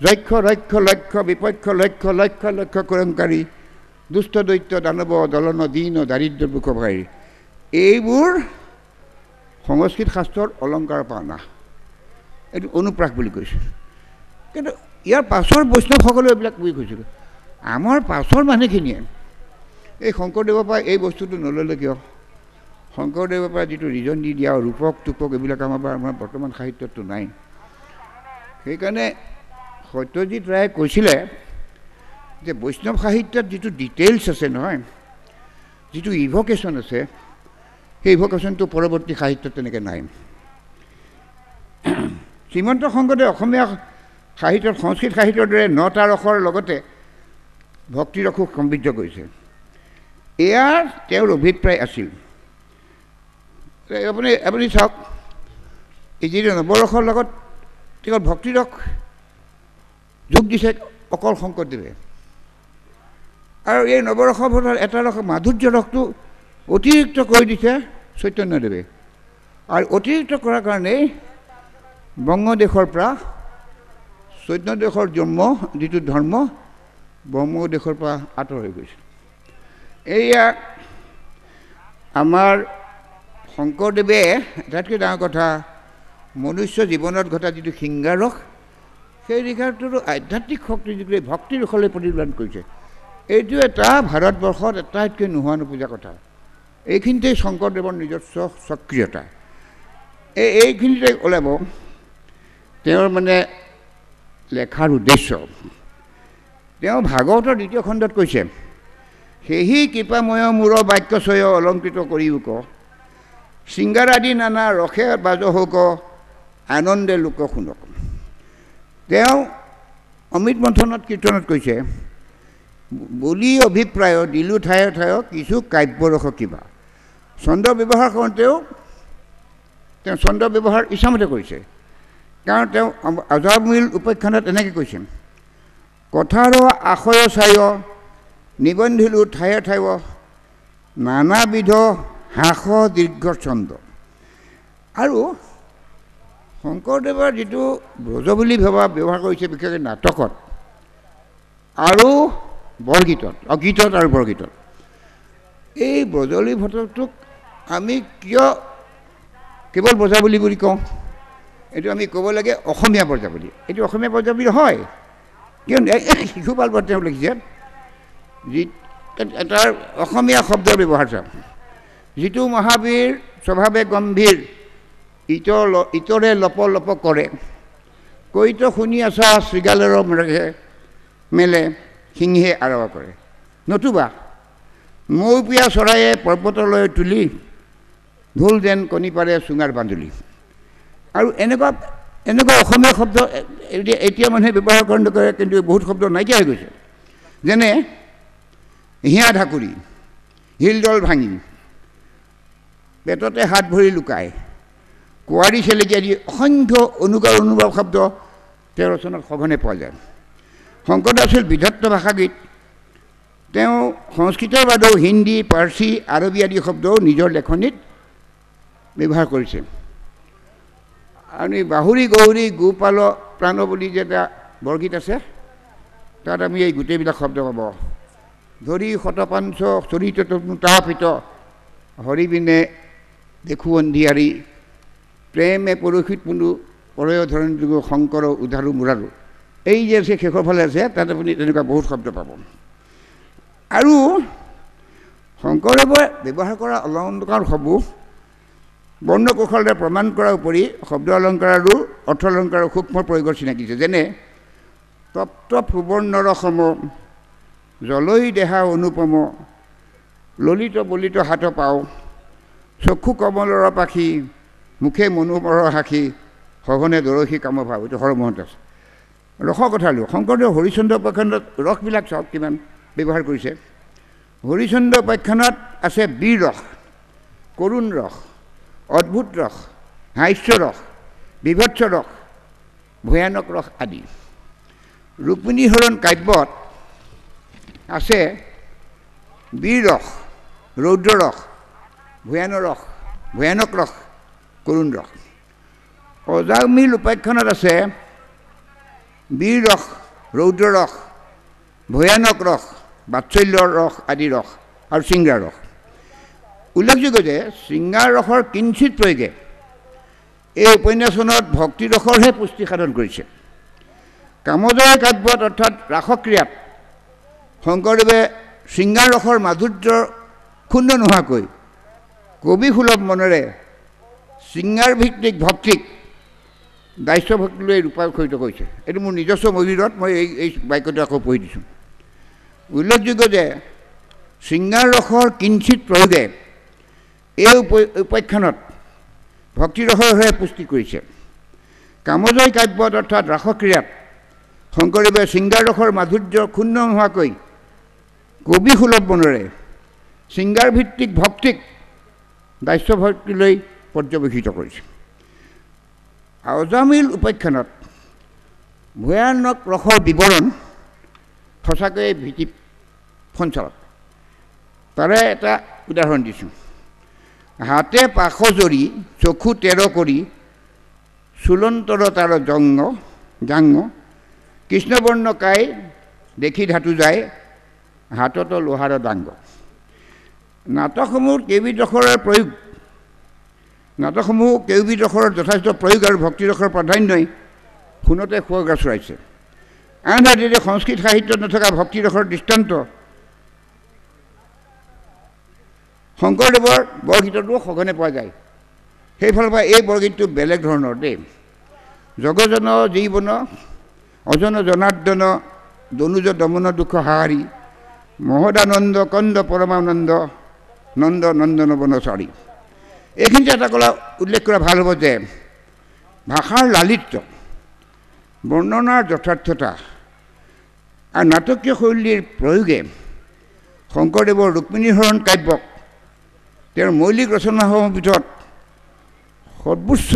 যক্ষ ৰক্ষ লক্ষ্য বিপক্ষ লক্ষ্য লক্ষ্য লক্ষ্য কৰংকাৰী, দুষ্ট দৈত্য দানৱ দলন দীন দাৰিদ্ৰ বুকভাৰী। এইবোৰ সংস্কৃত শাস্ত্ৰৰ অলংকাৰ পাওনা, এইটো অনুপ্ৰাস বুলি কৈছে। কিন্তু ইয়াৰ পাছৰ বৈষ্ণৱসকলে এইবিলাক বুজি কৈছিল। আমাৰ পাছৰ মানুহখিনিয়ে এই শংকৰদেৱৰ পৰা এই বস্তুটো নল'লে কিয়? শংকৰদেৱৰ পৰা যিটো ৰিজন দি দিয়া ৰূপক টুপক এইবিলাক আমাৰ বৰ্তমান সাহিত্যতটো নাই। সেইকাৰণে সত্যজিৎ ৰায়ে কৈছিলে যে বৈষ্ণৱ সাহিত্যত যিটো ডিটেইলছ আছে নহয়, যিটো ইভকেশ্যন আছে, সেই ইভকেশ্যনটো পৰৱৰ্তী সাহিত্যত তেনেকৈ নাই। শ্ৰীমন্ত শংকৰদেৱে অসমীয়া সাহিত্যত সংস্কৃত সাহিত্যৰ দৰে 9টা ৰসৰ লগতে ভক্তি ৰসো সমৃদ্ধ কৰিছে। এয়াৰ তেওঁৰ অভিপ্ৰায় আছিল। আপুনি চাওক, এই যিটো নৱৰসৰ লগত তেওঁ ভক্তিৰস যোগ দিছে অকল শংকৰদেৱে। আৰু এই নৱৰসৰ ভিতৰত এটা ৰস মাধুৰ্য ৰসটো অতিৰিক্ত কৰি দিছে চৈতন্যদেৱে। আৰু অতিৰিক্ত কৰাৰ কাৰণেই বংগদেশৰ পৰা চৈতন্যদেশৰ জন্ম যিটো ধৰ্ম ব্ৰহ্মদেশৰ পৰা আঁতৰ হৈ গৈছে। এয়া আমাৰ শংকৰদেৱে আটাইতকৈ ডাঙৰ কথা, মনুষ্য জীৱনত ঘটা যিটো শৃংগাৰস, সেই ৰিঘাৰটোতো আধ্যাত্মিক শক্তি যিটো ভক্তিৰ ৰসলৈ প্ৰতিফলন কৰিছে। এইটো এটা ভাৰতবৰ্ষত আটাইতকৈ নোহোৱা নোপোজা কথা। এইখিনিতে শংকৰদেৱৰ নিজস্ব সক্ৰিয়তা। এইখিনিতে ওলাব তেওঁৰ মানে লেখাৰ উদ্দেশ্য। তেওঁ ভাগৱতৰ 2য় খণ্ডত কৈছে, সেহি কৃপাময় মূৰ বাক্যচয় অলংকৃত কৰিও ক, শৃংগাৰ আদি নানা ৰসে বাজহক, আনন্দে লোক শুনক। তেওঁ অমৃত মন্থনত কীৰ্তনত কৈছে, বুলি অভিপ্ৰায় দিলো ঠায়ে ঠায়ে কিছু কাব্যৰস কিবা। ছন্দ ব্যৱহাৰ কৰোঁতেও তেওঁ ছন্দ ব্যৱহাৰ ইচ্ছামতে কৰিছে। কাৰণ তেওঁ অজামিল উপাখ্যানত এনেকৈ কৈছে, কথাৰ আশয় চায় নিবন্ধিলো ঠায়ে ঠায়ে নানাবিধ হাস দীৰ্ঘ ছন্দ। আৰু শংকৰদেৱৰ যিটো ব্ৰজ বুলি ভবা ব্যৱহাৰ কৰিছে বিশেষকৈ নাটকত আৰু বৰগীতত, গীতত আৰু বৰগীতত। এই ব্ৰজাৱলী ভাটকটোক আমি কিয় কেৱল ব্ৰজাৱলী বুলি কওঁ? এইটো আমি ক'ব লাগে অসমীয়া ব্ৰজাৱলী। এইটো অসমীয়া ব্ৰজাৱলী হয়, কিয় শিশুপাল বৰ্মাই তেওঁ লিখিছে, যি এটাৰ অসমীয়া শব্দৰ ব্যৱহাৰ চাওক, যিটো মহাবীৰ স্বভাৱে গম্ভীৰ, ইতৰে লপ লপ কৰে, কৈতো শুনি আছা শৃগালৰ মেলে সিংহে আৰৱ কৰে, নতুবা মৌপিয়া চৰায়ে পৰ্বতলৈ তুলি ঢোল যেন কণী পাৰে চুঙাৰ বান্ধুলি। আৰু এনেকুৱা অসমীয়া শব্দ এতিয়া মানুহে ব্যৱহাৰ কৰে নকৰে, কিন্তু বহুত শব্দ নাইকিয়া হৈ গৈছে। যেনে হিয়া ঢাকুৰি, শিলডল ভাঙি, পেটতে হাত ভৰি লুকাই, কোৱাৰী চেলেকি আদি অসংখ্য অনুকাৰ অনুভৱ শব্দ তেওঁৰ ৰচনাত সঘনে পোৱা যায়। শংকৰদেৱ আছিল বিধত্ত ভাষাগীত। তেওঁ সংস্কৃতৰ বাদেও হিন্দী, পাৰ্চী, আৰবী আদি শব্দও নিজৰ লেখনিত ব্যৱহাৰ কৰিছে। আমি বাহুৰি গৌৰী গোপাল প্ৰাণ বুলি যে এটা বৰগীত আছে, তাত আমি এই গোটেইবিলাক শব্দ পাব। ধৰি শতপাঞ্চ চৰিত তাপিত, হৰিবিনে দেখো অন্ধিয়াৰী, প্ৰেমে পৰশিত পুনু পৰয় ধৰণ যুগ শংকৰ উধাৰু মুৰাৰু। এই যে আছে শেষৰ ফালে আছে, তাত আপুনি তেনেকুৱা বহুত শব্দ পাব। আৰু শংকৰদেৱে ব্যৱহাৰ কৰা অলংকাৰসমূহ বৰ্ণকৌশলেৰে প্ৰমাণ কৰাৰ উপৰি শব্দ অলংকাৰ আৰু অৰ্থ অলংকাৰৰ সূক্ষ্ম প্ৰয়োগৰ চিনাকিছে। যেনে তপ্ত সুবৰ্ণৰ সম, জলৈ দেহা অনুপম, ললিত বলিত হাত পাওঁ, চক্ষু কমলৰ পাখি, মুখে মনোমৰ সাখি, সঘনে দৰশী কাম ভাৱ। এইটো হৰমহন্ত আছে। ৰসৰ কথা লৈ শংকৰদেৱ হৰিচন্দ্ৰ উপাখ্যানত ৰসবিলাক চাওক কিমান ব্যৱহাৰ কৰিছে। হৰিচন্দ্ৰ উপাখ্যানত আছে বীৰ ৰস, কৰুণ ৰস, অদ্ভুত ৰস, হাস্য ৰস, বিভৎস ৰস, ভয়ানক ৰস আদি। ৰুক্মিণী হৰণ কাব্যত আছে বীৰ ৰস, ৰৌদ্ৰ ৰস, ভয়ানক ৰস, কৰুণ ৰস। অজামিল উপাখ্যানত আছে বীৰ ৰস, ৰৌদ্ৰ ৰস, ভয়ানক ৰস, বাৎসল্যৰ ৰস আদি ৰস আৰু শৃংগাৰ ৰস। উল্লেখযোগ্য যে শৃংগাৰ ৰসৰ কিঞ্চিত প্ৰয়োগে এই উপন্যাসখনত ভক্তি ৰসৰহে পুষ্টি সাধন কৰিছে। কামজয় কাব্যত অৰ্থাৎ ৰাসক্ৰিয়াত শংকৰদেৱে শৃংগাৰ ৰসৰ মাধুৰ্য ক্ষুণ্ণ নোহোৱাকৈ কবিসুলভ মনেৰে শৃংগাৰ ভিত্তিক ভক্তিক দাস্য ভক্তিলৈ ৰূপান্তৰিত কৰিছে। এইটো মোৰ নিজস্ব মহিৰত মই এই বাক্যটো আকৌ পঢ়ি দিছোঁ। উল্লেখযোগ্য যে শৃংগাৰ ৰসৰ কিঞ্চিত প্ৰয়োগে এই উপাখ্যানত ভক্তিৰসৰহে পুষ্টি কৰিছে। কামজয় কাব্যত অৰ্থাৎ ৰাসক্ৰিয়াত শংকৰদেৱে শৃংগাৰৰসৰ মাধুৰ্য ক্ষুণ্ণ নোহোৱাকৈ কবিসুলভ মনেৰে শৃংগাৰভিত্তিক ভক্তিক দাস্যভক্তিলৈ পৰ্যবেক্ষিত কৰিছে। অজামিল উপাখ্যানত ভয়ানক ৰসৰ বিৱৰণ সঁচাকৈয়ে ভীতি সঞ্চালক। তাৰে এটা উদাহৰণ দিছোঁ। হাতে পাশ জৰি চকু তেৰ কৰি চুলন্তৰ তাৰ জাংগ কৃষ্ণবৰ্ণ কাই দেখি ধাতু যায় হাততো লোহাৰ দাংগ। নাটকসমূহ কেউবিধ যথেষ্ট প্ৰয়োগ আৰু ভক্তিৰসৰ প্ৰাধান্যই শুনতে সুৱগা চৰাইছে। আনহাতে সংস্কৃত সাহিত্যত নথকা ভক্তিৰসৰ দৃষ্টান্ত শংকৰদেৱৰ বৰগীততো সঘনে পোৱা যায়। সেইফালৰ পৰা এই বৰগীতটো বেলেগ ধৰণৰ দেই। জগজন জীৱন অজন জনাৰ্দন দনুজ দমন দুঃখ হাহাৰী মহদানন্দ কন্দ পৰমানন্দ নন্দ নন্দন বনচাৰী। এইখিনিতে এটা কথা উল্লেখ কৰা ভাল হ'ব যে ভাষাৰ লালিত্য, বৰ্ণনাৰ যথাৰ্থতা আৰু নাটকীয় শৈলীৰ প্ৰয়োগে শংকৰদেৱৰ ৰুক্মিণীহৰণ কাব্যক তেওঁৰ মৌলিক ৰচনাসমূহৰ ভিতৰত সৰ্বোচ্চ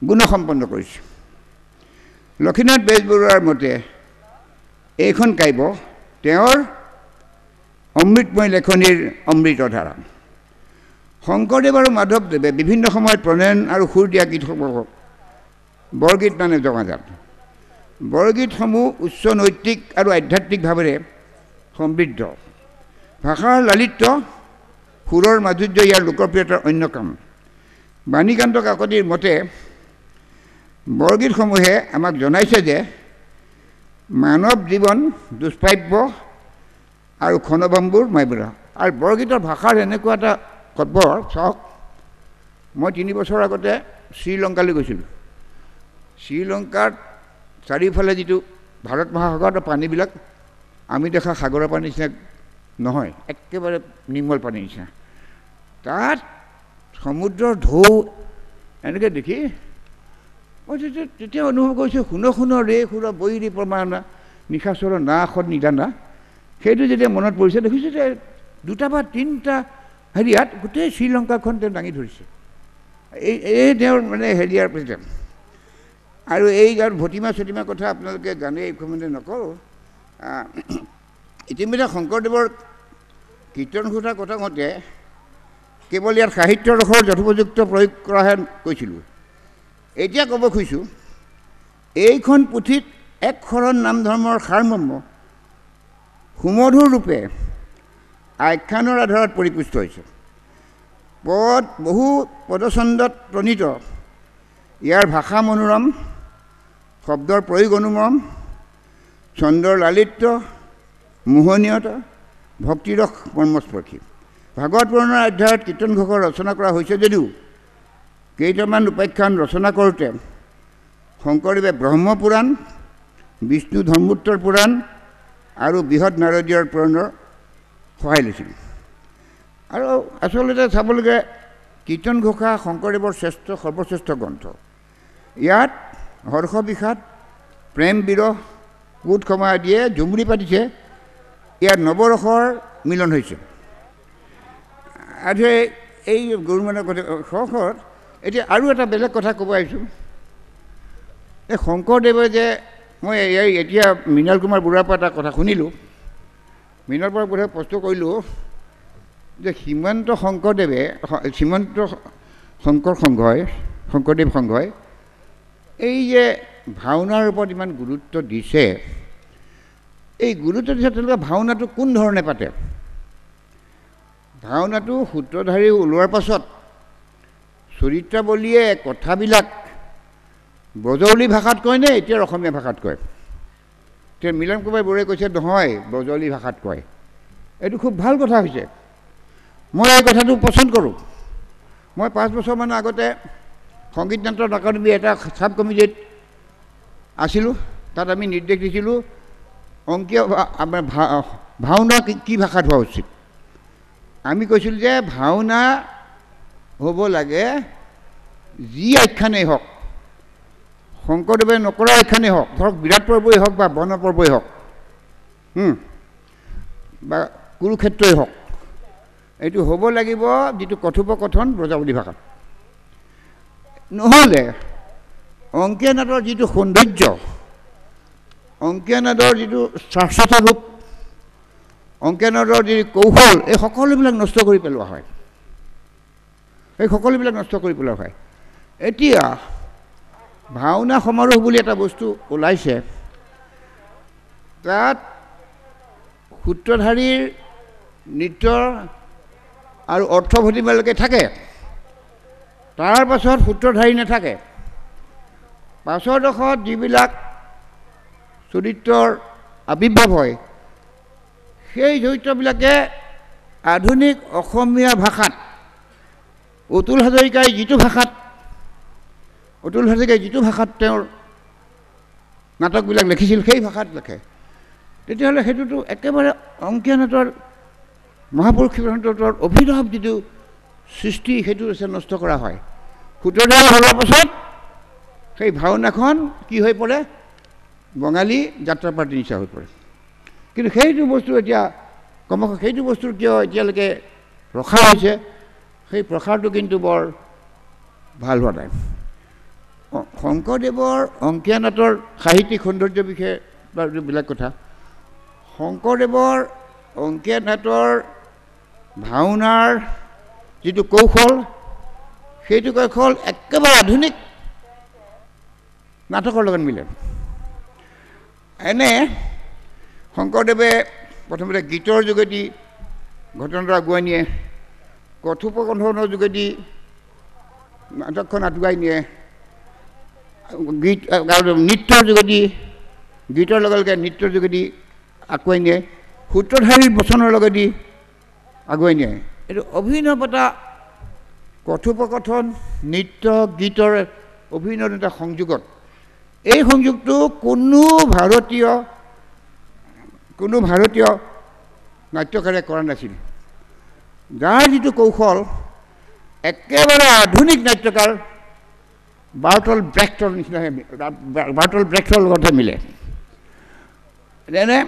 গুণসম্পন্ন কৰিছে। লক্ষ্মীনাথ বেজবৰুৱাৰ মতে এইখন কাব্য তেওঁৰ অমৃতময় লেখনিৰ অমৃতধাৰা। শংকৰদেৱ আৰু মাধৱদেৱে বিভিন্ন সময়ত প্ৰণয়ন আৰু সুৰ দিয়া গীতসমূহক বৰগীত মানে জনাজাত। বৰগীতসমূহ উচ্চ নৈতিক আৰু আধ্যাত্মিক ভাৱেৰে সমৃদ্ধ। ভাষাৰ লালিত্য, সুৰৰ মাধুৰ্য ইয়াৰ লোকপ্ৰিয়তাৰ অন্য কাম। বাণীকান্ত কাকতিৰ মতে বৰগীতসমূহে আমাক জনাইছে যে মানৱ জীৱন দুষ্প্ৰাপ্য আৰু ক্ষণভংগুৰ মাইবৰা। আৰু বৰগীতৰ ভাষাৰ এনেকুৱা এটা খবৰ চাওক। মই 3 বছৰ আগতে শ্ৰীলংকালৈ গৈছিলোঁ। শ্ৰীলংকাত চাৰিওফালে যিটো ভাৰত মহাসাগৰৰ পানীবিলাক আমি দেখা সাগৰৰ পানীৰ নিচিনা নহয়, একেবাৰে নিৰ্মল পানীৰ নিচিনা। তাত সমুদ্ৰৰ ঢৌ এনেকৈ দেখি মই তেতিয়া অনুভৱ কৰিছোঁ শুন ৰে সুৰ বৈ ৰে প্ৰমাণা নিশাচৰ না সদ নিদানা। সেইটো যেতিয়া মনত পৰিছে দেখিছোঁ যে 2টা বা 3টা হেৰিয়াত গোটেই শ্ৰীলংকাখন তেওঁ দাঙি ধৰিছে। এই তেওঁৰ মানে হেৰিয়াৰ প্ৰেচিডেণ্ট। আৰু এই ভতিমা চতিমা কথা আপোনালোকে জানে, এইখন মানে নকৰোঁ। ইতিমধ্যে শংকৰদেৱৰ কীৰ্তন ঘোষাৰ কথা মতে কেৱল ইয়াৰ সাহিত্য ৰসৰ যথোপযুক্ত প্ৰয়োগ কৰাহে কৈছিলোঁ। এতিয়া ক'ব খুজিছোঁ এইখন পুথিত এক শৰণ নাম ধৰ্মৰ সাৰমৰ্ম সুমধুৰ ৰূপে আখ্যানৰ আধাৰত পৰিপুষ্ট হৈছে। বহু পদছন্দত প্ৰণীত ইয়াৰ ভাষা মনোৰম, শব্দৰ প্ৰয়োগ অনুমৰম, ছন্দৰ লালিত্য, মোহনীয়তা, ভক্তিৰস মৰ্মস্পৰ্শী। ভাগৱত পুৰাণৰ অধ্যায়ত কীৰ্তন ঘোষৰ ৰচনা কৰা হৈছে যদিও কেইটামান উপাখ্যান ৰচনা কৰোঁতে শংকৰদেৱে ব্ৰহ্মপুৰাণ, বিষ্ণু ধৰ্মোত্তৰ পুৰাণ আৰু বৃহৎ নাৰদীয়ৰ পুৰাণৰ সহায় লৈছিল। আৰু আচলতে চাবলগীয়া কীৰ্তন ঘোষা শংকৰদেৱৰ সৰ্বশ্ৰেষ্ঠ গ্ৰন্থ। ইয়াত হৰ্ষ বিষাদ, প্ৰেম বিৰহ, কোট ক্ষমা আদিয়ে ঝুমুৰি পাতিছে। ইয়াত নৱৰসৰ মিলন হৈছে। আৰু এই গুৰুমানৰ কথা শখত এতিয়া আৰু এটা বেলেগ কথা ক'ব আহিছোঁ। এই শংকৰদেৱে যে মই এতিয়া মৃণাল কুমাৰ বুঢ়াৰ পৰা এটা কথা শুনিলোঁ। মৃণাল কুমাৰ বুঢ়াই প্ৰশ্ন কৰিলোঁ যে শ্ৰীমন্ত শংকৰদেৱ সংঘই এই যে ভাওনাৰ ওপৰত ইমান গুৰুত্ব দিছে, এই গুৰুত্ব দিছে তেওঁলোকে ভাওনাটো কোন ধৰণে পাতে? ভাওনাটো সূত্ৰধাৰী ওলোৱাৰ পাছত চৰিত্ৰাৱলীয়ে কথাবিলাক ব্ৰজৱলী ভাষাত কয় নে এতিয়া অসমীয়া ভাষাত কয়? এতিয়া মিলন কুমাৰ বৰুৱাই কৈছে নহয়, ব্ৰজৱলী ভাষাত কয়। এইটো খুব ভাল কথা হৈছে। মই এই কথাটো পচন্দ কৰোঁ। মই 5 বছৰমানৰ আগতে সংগীত নাটক একাডেমী এটা চাব কমিটিত আছিলোঁ। তাত আমি নিৰ্দেশ দিছিলোঁ অংকীয় ভাওনা কি ভাষাত হোৱা উচিত। আমি কৈছিলোঁ যে ভাওনা হ'ব লাগে যি আখ্যানেই হওক শংকৰদেৱে নকৰা এখানেই হওক, ধৰক বিৰাট পৰ্বই হওক বা বন পৰ্বই হওক বা কুৰুক্ষেত্ৰই হওক, এইটো হ'ব লাগিব যিটো কথোপকথন ব্ৰজাৱলী ভাষাত। নহ'লে অংকীয়া নাটৰ যিটো সৌন্দৰ্য, অংকীয়া নাটৰ যিটো শাশ্বত ৰূপ, অংকীয়া নাটৰ যি কৌশল, এই সকলোবিলাক নষ্ট কৰি পেলোৱা হয়, এই সকলোবিলাক নষ্ট কৰি পেলোৱা হয়। এতিয়া ভাওনা সমাৰোহ বুলি এটা বস্তু ওলাইছে, তাত সূত্ৰধাৰীৰ নৃত্যৰ আৰু অৰ্থভতিমালৈকে থাকে, তাৰ পাছত সূত্ৰধাৰী নাথাকে। পাছৰ দশত যিবিলাক চৰিত্ৰৰ আৱিৰ্ভাৱ হয়, সেই চৰিত্ৰবিলাকে আধুনিক অসমীয়া ভাষাত অতুল হাজৰিকাই যিটো ভাষাত তেওঁৰ নাটকবিলাক লিখিছিল সেই ভাষাত লিখে, তেতিয়াহ'লে সেইটোতো একেবাৰে অংকীয়া নাটৰ মহাপুৰুষ শিৱনাথৰ অভিনৱ যিটো সৃষ্টি সেইটো নষ্ট কৰা হয়। সূত্ৰধাৰী হোৱাৰ পাছত সেই ভাওনাখন কি হৈ পৰে, বঙালী যাত্ৰা পাৰ্টিৰ নিচিনা হৈ পৰে। কিন্তু সেইটো বস্তু এতিয়া ক্ৰমশঃ সেইটো বস্তুৰ কিয় এতিয়ালৈকে ৰখা হৈছে, সেই প্ৰসাৰটো কিন্তু বৰ ভাল হোৱা নাই। শংকৰদেৱৰ অংকীয়া নাটৰ সাহিত্যিক সৌন্দৰ্যৰ বিষয়ে বেলেগ কথা। শংকৰদেৱৰ অংকীয়া নাটৰ ভাওনাৰ যিটো কৌশল, সেইটো কৌশল একেবাৰে আধুনিক নাটকৰ লগত মিলে। এনে শংকৰদেৱে প্ৰথমতে গীতৰ যোগেদি ঘটনাটো আগুৱাই নিয়ে, কথোপকথনৰ যোগেদি নাটকখন আগুৱাই নিয়ে, নৃত্যৰ যোগেদি, গীতৰ লগে লগে নৃত্যৰ যোগেদি আগুৱাই নিয়ে, সূত্ৰধাৰীৰ বচনৰ লগেদি আগুৱাই নিয়ে। এইটো অভিনৱ এটা কথোপকথন, নৃত্য, গীতৰ অভিনৱ এটা সংযোগত, এই সংযোগটো কোনো ভাৰতীয় নাট্যকাৰে কৰা নাছিল। যাৰ যিটো কৌশল একেবাৰে আধুনিক নাট্যকাৰ বাৰ্টল ব্ৰেক্টৰ নিচিনাহে, বাৰ্টল ব্ৰেক্টৰ লগতহে মিলে। যেনে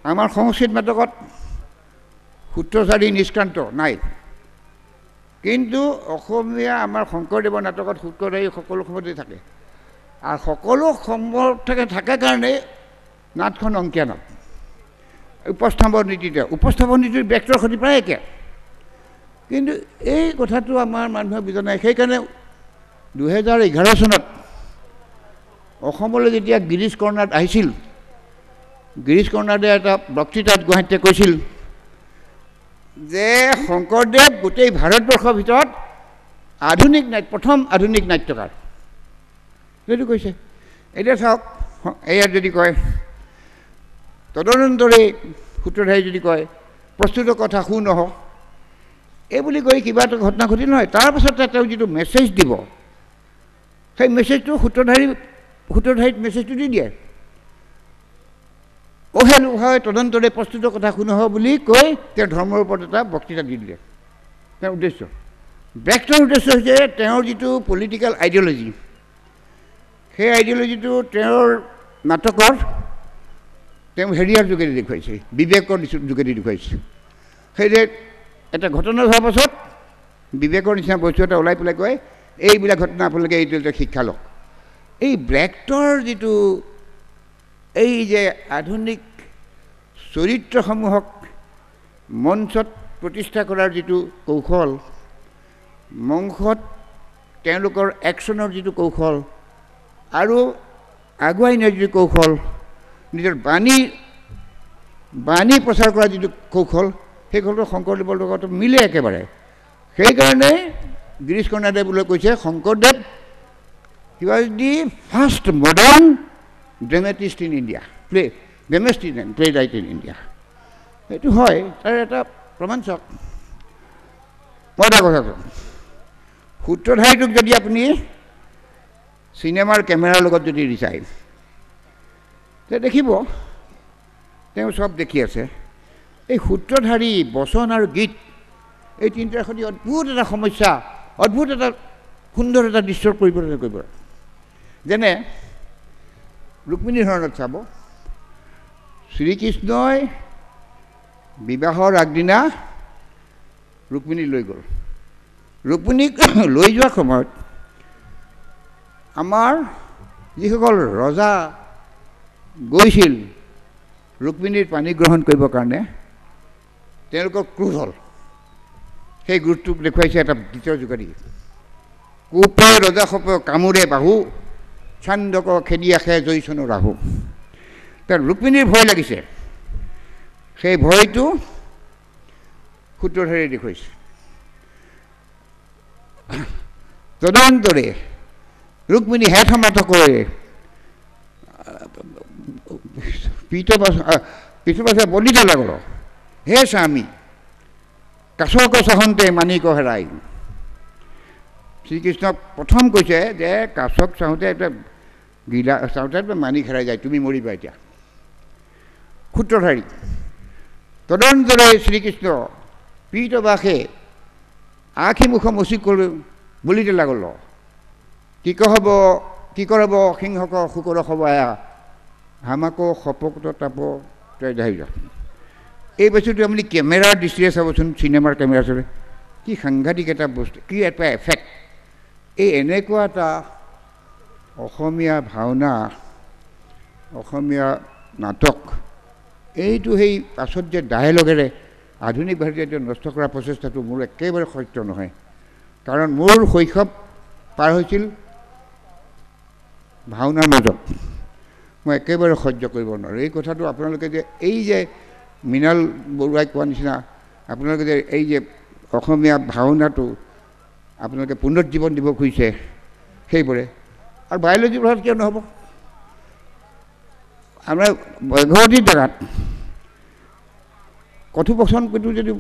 আমাৰ সংস্কৃত নাটকত সূত্ৰধাৰী নিষ্ক্ৰান্ত নাই, কিন্তু অসমীয়া আমাৰ শংকৰদেৱৰ নাটকত সূত্ৰধাৰী সকলো সময়তে থাকে, আৰু সকলো সমৰ্থকে থাকে কাৰণে নাটখন অংকীয়া নাট। উপস্থাপন নীতিৰ ব্ৰেক্টৰ সৈতে প্ৰায় একে, কিন্তু এই কথাটো আমাৰ মানুহে বুজা নাই। সেইকাৰণে 2011 চনত অসমলৈ যেতিয়া গিৰীশ কৰ্ণাদ আহিছিল, গিৰীশ কৰ্ণাদে এটা বক্তৃতাত গুৱাহাটীতে কৈছিল যে শংকৰদেৱ গোটেই ভাৰতবৰ্ষৰ ভিতৰত প্ৰথম আধুনিক নাট্যকাৰ, সেইটো কৈছে। এতিয়া চাওক, এয়া যদি কয় তদনন্তৰে সূত্ৰধাৰী যদি কয় প্ৰস্তুত কথা শু নহওক, এই বুলি কৈ কিবা এটা ঘটনা ঘটি নহয়, তাৰপাছতে তেওঁ যিটো মেছেজ দিব, সেই মেছেজটো সূত্ৰধাৰীত মেছেজটো দি দিয়ে। হয় তদন্তৰে প্ৰস্তুত কথা শু নহওক বুলি কৈ তেওঁ ধৰ্মৰ ওপৰত এটা বক্তৃতা দি দিলে। তেওঁৰ উদ্দেশ্য, ব্ৰেক্টৰ উদ্দেশ্য হৈছে তেওঁৰ যিটো পলিটিকেল আইডিঅলজি, সেই আইডিঅলজিটো তেওঁৰ নাটকৰ তেওঁ হেৰিয়াৰ যোগেদি দেখুৱাইছে, বিবেকৰ যোগেদি দেখুৱাইছে। সেইদৰে এটা ঘটনা হোৱাৰ পাছত বিবেকৰ নিচিনা বস্তু এটা ওলাই পেলাই কয় এইবিলাক ঘটনা আপোনালোকে এইটো শিক্ষা লওক। এই ব্ৰেক্টৰ যিটো এই যে আধুনিক চৰিত্ৰসমূহক মঞ্চত প্ৰতিষ্ঠা কৰাৰ যিটো কৌশল, মঞ্চত তেওঁলোকৰ একশ্যনৰ যিটো কৌশল আৰু আগুৱাই নিয়াৰ যিটো কৌশল, নিজৰ বাণী প্ৰচাৰ কৰাৰ যিটো কৌশল, সেই কৌশলটো শংকৰদেৱৰ লগত মিলে একেবাৰে। সেইকাৰণে গিৰীশ কৰ্ণাদেৱলৈ কৈছে Shankardev he was the first modern dramatist in India, playwright in India. সেইটো হয়, তাৰ এটা প্ৰমাণ চাওক। মই এটা কথা কওঁ, সূত্ৰধাৰীটোক যদি আপুনি চিনেমাৰ কেমেৰাৰ লগত যদি ৰিচাই, তেতিয়া দেখিব তেওঁ চব দেখি আছে। এই সূত্ৰধাৰী, বচন আৰু গীত, এই তিনিটাৰ সৈতে অদ্ভুত এটা সমস্যা, অদ্ভুত এটা সুন্দৰ এটা দৃশ্যৰ পৰিৱৰ্তন কৰিব। যেনে ৰুক্মিণীৰ হৰণত চাব, শ্ৰীকৃষ্ণই বিবাহৰ আগদিনা ৰুক্মিণী লৈ গ'ল। ৰুক্মিণীক লৈ যোৱাৰ সময়ত আমাৰ যিসকল ৰজা গৈছিল ৰুক্মিণীৰ পানী গ্ৰহণ কৰিবৰ কাৰণে, তেওঁলোকৰ ক্ৰোধ হ'ল। সেই ক্ৰোধটোক দেখুৱাইছে এটা দ্বিতীয় যোগেদি। কোপে ৰজাসপে কামোৰে বাহু, চান্দক খেদি আহে জয়চন ৰাহু। তাৰ ৰুক্মিণীৰ ভয় লাগিছে, সেই ভয়টো সূত্ৰধাৰে দেখুৱাইছে। তদন্তৰে ৰুক্মিণী হেঠ মাথ কৰে পিছু পাছে বলিতে লাগল, হে স্বামী কাছক চাহন্তে মানিক হেৰাই। শ্ৰীকৃষ্ণক প্ৰথম কৈছে যে কাছক চাওঁতে এটা গিলা চাওঁতে মানিক হেৰাই যায়, তুমি মৰিবা এতিয়া। সূত্ৰধাৰী তদন্তৰে শ্ৰীকৃষ্ণ পীতবাসে আখি মুখ মচি কৰি বলিতে লাগল, কি কৰাব সিংহক শুকৰ সবায়া, হামাকো সপকত তাপ তই যাই যা। এই বস্তুটো আপুনি কেমেৰাৰ দৃষ্টিৰে চাবচোন, চিনেমাৰ কেমেৰা চালে কি সাংঘাতিক এটা বস্তু, কি এটা এফেক্ট। এই এনেকুৱা এটা অসমীয়া ভাওনা, অসমীয়া নাটক, এইটো সেই পাছত যে ডায়েলগেৰে আধুনিক ভাৰতীয় নষ্ট কৰাৰ প্ৰচেষ্টাটো মোৰ একেবাৰে সত্য নহয়। কাৰণ মোৰ শৈশৱ পাৰ হৈছিল ভাওনাৰ মাজত, মই একেবাৰে সহ্য কৰিব নোৱাৰোঁ এই কথাটো। আপোনালোকে যে এই যে মৃণাল বৰুৱাই কোৱা নিচিনা আপোনালোকে যে এই যে অসমীয়া ভাওনাটো আপোনালোকে পুনৰুজ্জীৱন দিব খুজিছে, সেইবোৰে আৰু বায়'লজি পঢ়াত কিয় নহ'ব। আমাৰ ভগৱতীৰ জেগাত কথোপকথনটো যদি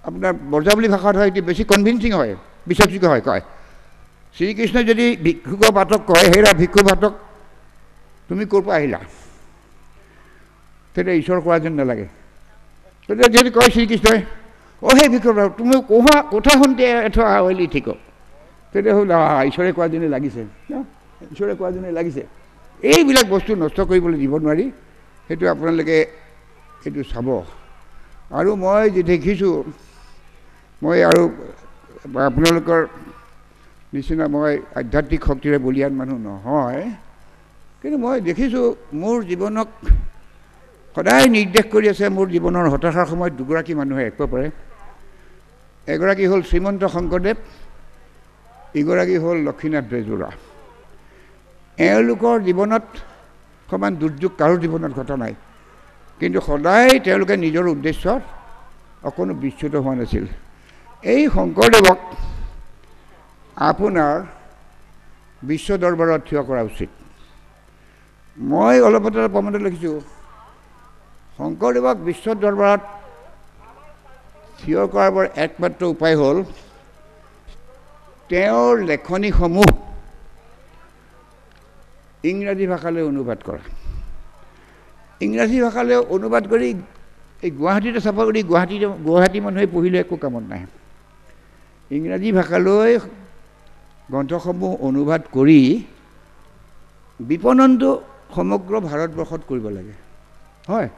আপোনাৰ বৰজাৱলী ভাষাত হয়, এটি বেছি কনভিনচিং হয়, বিশ্বাসযোগ্য হয়। কয় শ্ৰীকৃষ্ণই যদি ভিক্ষুক বাটক কয়, হেৰা ভিক্ষু বাটক তুমি ক'ৰ পৰা আহিলা, তেতিয়া ঈশ্বৰ কোৱা যেন নালাগে। তেতিয়া যদি কয় শ্ৰীকৃষ্ণই, অ' সেই ভিক্ষু বাটক তুমি কোঠা শুনতে এঠা আৱলি ঠিক, তেতিয়া হ'ল ঈশ্বৰে কোৱা যেনে লাগিছে, ঈশ্বৰে কোৱা যেনে লাগিছে। এইবিলাক বস্তু নষ্ট কৰিবলৈ দিব নোৱাৰি, সেইটো আপোনালোকে সেইটো চাব। আৰু মই যে দেখিছোঁ, মই আৰু আপোনালোকৰ নিচিনা মই আধ্যাত্মিক শক্তিৰে বলিয়ান মানুহ নহয়, কিন্তু মই দেখিছোঁ মোৰ জীৱনক সদায় নিৰ্দেশ কৰি আছে। মোৰ জীৱনৰ হতাশাৰ সময়ত দুগৰাকী মানুহে একো পাৰে। এগৰাকী হ'ল শ্ৰীমন্ত শংকৰদেৱ, ইগৰাকী হ'ল লক্ষ্মীনাথ বেজবৰুৱা। এওঁলোকৰ জীৱনত সমান দুৰ্যোগ কাৰো জীৱনত ঘটা নাই, কিন্তু সদায় তেওঁলোকে নিজৰ উদ্দেশ্যত অকণো বিচ্যুত হোৱা নাছিল। এই শংকৰদেৱক আপোনাৰ বিশ্ব দৰবাৰত থিয় কৰা উচিত। মই অলপতে প্ৰমাণ লিখিছোঁ, শংকৰদেৱক বিশ্ব দৰবাৰত থিয় কৰাৰ একমাত্ৰ উপায় হ'ল তেওঁৰ লেখনিসমূহ ইংৰাজী ভাষালৈ অনুবাদ কৰা। ইংৰাজী ভাষালৈ অনুবাদ কৰি এই গুৱাহাটীতে চাফা কৰি গুৱাহাটী মানুহে পঢ়িলে একো কামত নাহে। ইংৰাজী ভাষালৈ গ্ৰন্থসমূহ অনুবাদ কৰি বিপণনটো সমগ্ৰ ভাৰতবৰ্ষত কৰিব লাগে। হয়,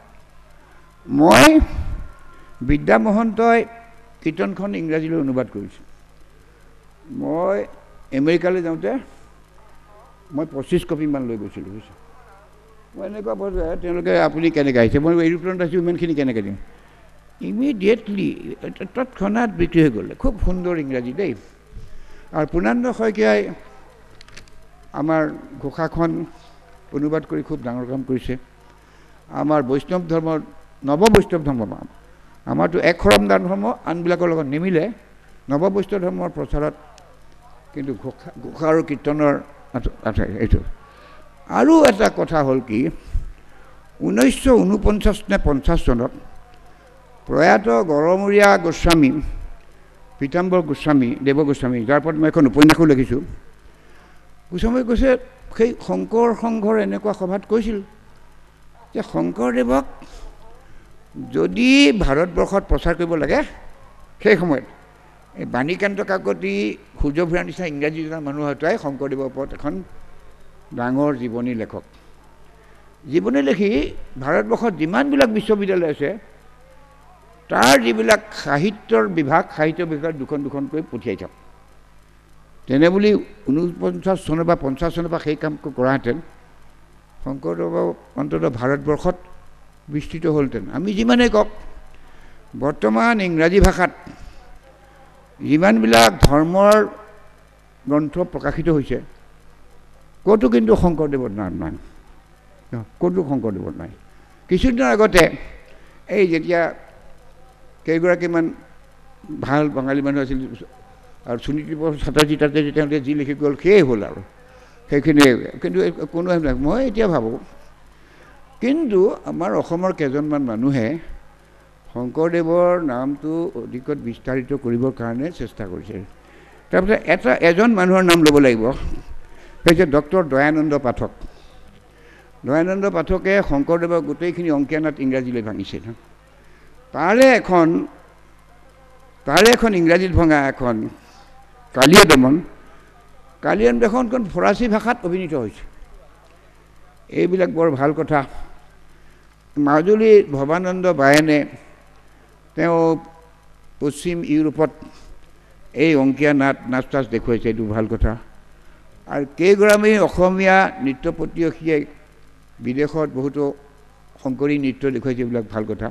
মই বিদ্যা মহন্তই কীৰ্তনখন ইংৰাজীলৈ অনুবাদ কৰিছোঁ। মই আমেৰিকালৈ যাওঁতে মই 25 কপিমান লৈ গৈছিলোঁ। বুজিছোঁ, মই এনেকুৱা বস্তু তেওঁলোকে আপুনি কেনেকৈ আহিছে, মই এৰোপ্লেনত আছোঁ, ইমানখিনি কেনেকৈ দিম। ইমিডিয়েটলি তৎক্ষণাত বিক্ৰী হৈ গ'লে। খুব সুন্দৰ ইংৰাজী দেই। আৰু পূৰ্ণানন্দ শইকীয়াই আমাৰ ঘোষাখন অনুবাদ কৰি খুব ডাঙৰ কাম কৰিছে। আমাৰ বৈষ্ণৱ ধৰ্মৰ, নৱ বৈষ্ণৱ ধৰ্ম, আমাৰতো এক শৰমদান ধৰ্ম আনবিলাকৰ লগত নিমিলে। নৱ বৈষ্ণৱ ধৰ্মৰ প্ৰচাৰত কিন্তু ঘোষা আৰু কীৰ্তনৰ আছে এইটো। আৰু এটা কথা হ'ল কি, 1949 নে 50 চনত প্ৰয়াত গড়মূৰীয়া গোস্বামী, পীতাম্বৰ গোস্বামী, দেৱ গোস্বামী, যাৰ ওপৰত মই এখন উপন্যাসো লিখিছোঁ। গোস্বামীয়ে কৈছে, সেই শংকৰ সংঘৰ এনেকুৱা সভাত কৈছিল যে শংকৰদেৱক যদি ভাৰতবৰ্ষত প্ৰচাৰ কৰিব লাগে, সেই সময়ত এই বাণীকান্ত কাকতি, সূৰ্য ভূঞাৰ নিচিনা ইংৰাজী জনা মানুহ হয়তো শংকৰদেৱৰ ওপৰত এখন ডাঙৰ জীৱনী লেখক। জীৱনী লিখি ভাৰতবৰ্ষত যিমানবিলাক বিশ্ববিদ্যালয় আছে তাৰ যিবিলাক সাহিত্যৰ বিভাগ দুখন দুখনকৈ পঠিয়াই থাক। তেনে বুলি 49 চনৰ বা 50 চনৰ পৰা সেই কাম কৰাহেঁতেন শংকৰদেৱ অন্ততঃ ভাৰতবৰ্ষত বিস্তৃত হ'লহেঁতেন। আমি যিমানেই কওক বৰ্তমান ইংৰাজী ভাষাত যিমানবিলাক ধৰ্মৰ গ্ৰন্থ প্ৰকাশিত হৈছে ক'তো কিন্তু শংকৰদেৱৰ নাম নাই, ক'তো শংকৰদেৱৰ নাই। কিছুদিনৰ আগতে এই যেতিয়া কেইগৰাকীমান ভাল বাঙালী মানুহ আছিল আৰু সুনীতি চাটাৰ্জী তাতে তেওঁলোকে যি লিখি গ'ল সেয়ে হ'ল আৰু সেইখিনিয়ে, কিন্তু কোনো নাই। মই এতিয়া ভাবোঁ কিন্তু আমাৰ অসমৰ কেইজনমান মানুহে শংকৰদেৱৰ নামটো অধিকত বিস্তাৰিত কৰিবৰ কাৰণে চেষ্টা কৰিছে। তাৰপিছত এজন মানুহৰ নাম ল'ব লাগিব, হৈছে ডক্টৰ দয়ানন্দ পাঠক। দয়ানন্দ পাঠকে শংকৰদেৱৰ গোটেইখিনি অংকীয়া নাট ইংৰাজীলৈ ভাঙিছিল। তাৰে এখন ইংৰাজীত ভঙা এখন কালীয় দমন এখন ফৰাচী ভাষাত অভিনীত হৈছে। এইবিলাক বৰ ভাল কথা। মাজুলীৰ ভৱানন্দ বায়েনে তেওঁ পশ্চিম ইউৰোপত এই অংকীয়া নাচ তাচ দেখুৱাইছে, এইটো ভাল কথা। আৰু কেইগৰাকী অসমীয়া নৃত্য পটীয়সীয়ে বিদেশত বহুতো শংকৰী নৃত্য দেখুৱাইছে, এইবিলাক ভাল কথা।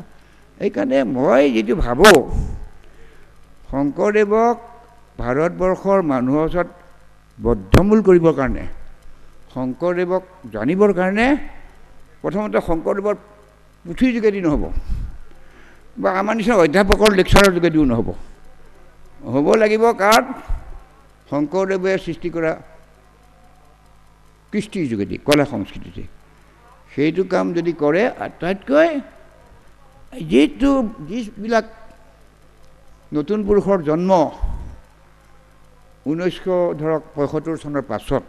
সেইকাৰণে মই যিটো ভাবোঁ শংকৰদেৱক ভাৰতবৰ্ষৰ মানুহৰ ওচৰত বদ্ধমূল কৰিবৰ কাৰণে, শংকৰদেৱক জানিবৰ কাৰণে প্ৰথমতে শংকৰদেৱৰ পুথিৰ যোগেদি নহ'ব বা আমাৰ নিচিনা অধ্যাপকৰ লেকচাৰৰ যোগেদিও নহ'ব, হ'ব লাগিব কাৰণ শংকৰদেৱে সৃষ্টি কৰা কৃষ্টিৰ যোগেদি, কলা সংস্কৃতিতে। সেইটো কাম যদি কৰে আটাইতকৈ যিবিলাক নতুন পুৰুষৰ জন্ম 1975 চনৰ পাছত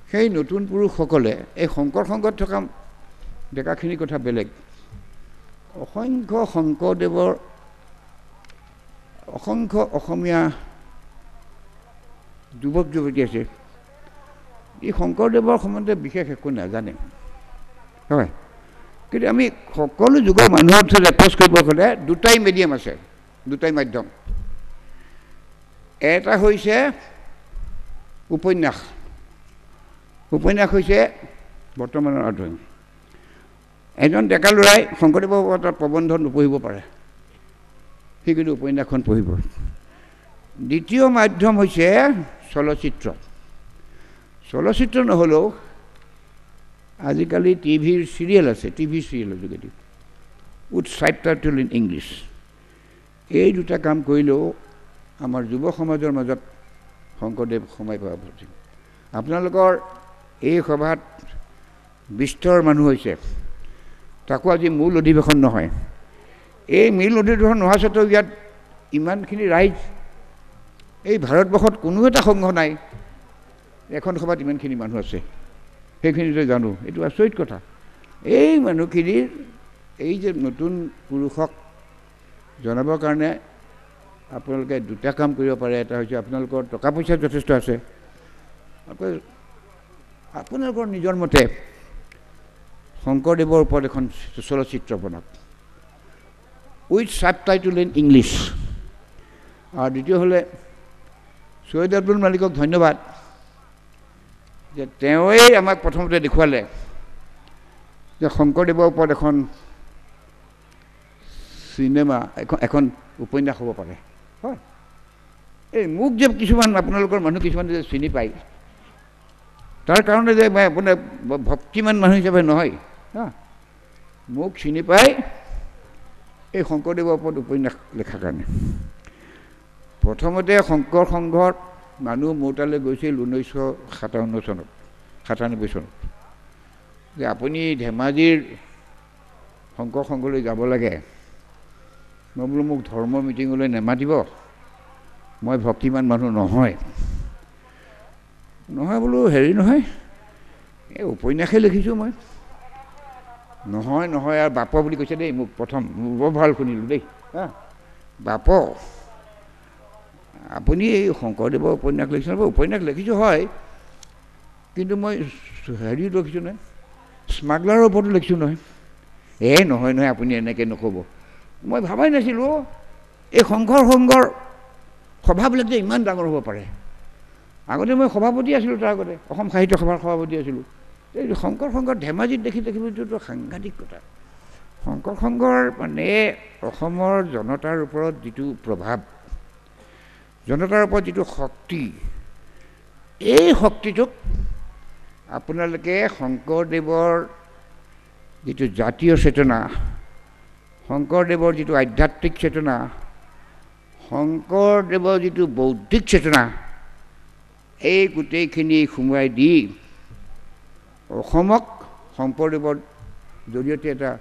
সেই নতুন পুৰুষসকলে এই শংকৰ সংঘত থকা ডেকাখিনিৰ কথা বেলেগ, অসংখ্য শংকৰদেৱৰ অসংখ্য অসমীয়া যুৱক যুৱতী আছে এই শংকৰদেৱৰ সম্বন্ধে বিশেষ একো নাজানে, হয়। কিন্তু আমি সকলো যুগৰ মানুহৰ ওচৰত এপ্ৰ'চ কৰিব গ'লে দুটাই মিডিয়াম আছে, দুটাই মাধ্যম। এটা হৈছে উপন্যাস হৈছে বৰ্তমানৰ অধ্যয়ন। এজন ডেকা ল'ৰাই শংকৰদেৱৰ ওপৰত প্ৰবন্ধ নপঢ়িব পাৰে, সি কিন্তু উপন্যাসখন পঢ়িব। দ্বিতীয় মাধ্যম হৈছে চলচ্চিত্ৰ নহ'লেও আজিকালি টিভিৰ চিৰিয়েল আছে, টিভি চিৰিয়েলৰ যোগেদি উইথ ছাবটাইটেল ইন ইংলিছ। এই দুটা কাম কৰিলেও আমাৰ যুৱ সমাজৰ মাজত শংকৰদেৱ সোমাই পোৱা উচিত। আপোনালোকৰ এই সভাত বিস্তৰ মানুহ হৈছে, তাকো আজি মূল অধিৱেশন নহয়। এই মূল অধিৱেশন নোহোৱা স্বত্তেও ইয়াত ইমানখিনি ৰাইজ, এই ভাৰতবৰ্ষত কোনো এটা সংঘ নাই এখন সভাত ইমানখিনি মানুহ আছে, সেইখিনিতে জানো। এইটো আচৰিত কথা। এই মানুহখিনিৰ এই যে নতুন পুৰুষক জনাবৰ কাৰণে আপোনালোকে দুটা কাম কৰিব পাৰে। এটা হৈছে আপোনালোকৰ টকা পইচা যথেষ্ট আছে, আপোনালোকৰ নিজৰ মতে শংকৰদেৱৰ ওপৰত এখন চলচ্চিত্ৰ বনাওক উইথ ছাবটাইটেল ইন ইংলিছ। আৰু দ্বিতীয় হ'লে ছৈয়দ আব্দুল মালিকক ধন্যবাদ যে তেওঁৱেই আমাক প্ৰথমতে দেখুৱালে যে শংকৰদেৱৰ ওপৰত এখন চিনেমা, এখন উপন্যাস হ'ব পাৰে, হয়। এই মোক যে কিছুমান আপোনালোকৰ মানুহ কিছুমান যে চিনি পায় তাৰ কাৰণে যে মই আপোনাৰ ভক্তিমান মানুহ হিচাপে নহয়, হা, মোক চিনি পাই এই শংকৰদেৱৰ ওপৰত উপন্যাস লেখাৰ কাৰণে। প্ৰথমতে শংকৰ সংঘৰ মানুহ মোৰ তালৈ গৈছিল 1997 চনত যে আপুনি ধেমাজিৰ শংকৰ সংঘলৈ যাব লাগে। মই বোলো মোক ধৰ্ম মিটিঙলৈ নেমাতিব, মই ভক্তিমান মানুহ নহয় বোলো, হেৰি নহয় এই উপন্যাসে লিখিছোঁ মই। নহয় আৰু বাপ বুলি কৈছে দেই মোক প্ৰথম, বৰ ভাল শুনিলোঁ দেই, হা। বাপ আপুনি এই শংকৰদেৱৰ উপন্যাস লিখিছে? উপন্যাস লিখিছোঁ হয়, কিন্তু মই হেৰি লিখিছোঁ নহয়, স্মাগলাৰৰ ওপৰতো লিখিছোঁ নহয়। নহয় নহয়, আপুনি এনেকৈ নক'ব। মই ভাবাই নাছিলোঁ এই সংঘৰ সভাবিলাক যে ইমান ডাঙৰ হ'ব পাৰে। আগতে মই সভাপতি আছিলোঁ, তাৰ আগতে অসম সাহিত্য সভাৰ সভাপতি আছিলোঁ। এই শংকৰ সংঘৰ ধেমাজিত দেখিলোঁ এইটোতো সাংঘাতিক কথা। শংকৰ সংঘৰ মানে অসমৰ জনতাৰ ওপৰত যিটো প্ৰভাৱ, জনতাৰ ওপৰত যিটো শক্তি, এই শক্তিটোক আপোনালোকে শংকৰদেৱৰ যিটো জাতীয় চেতনা, শংকৰদেৱৰ যিটো আধ্যাত্মিক চেতনা, শংকৰদেৱৰ যিটো বৌদ্ধিক চেতনা, এই গোটেইখিনি সোমোৱাই দি অসমক শংকৰদেৱৰ জৰিয়তে এটা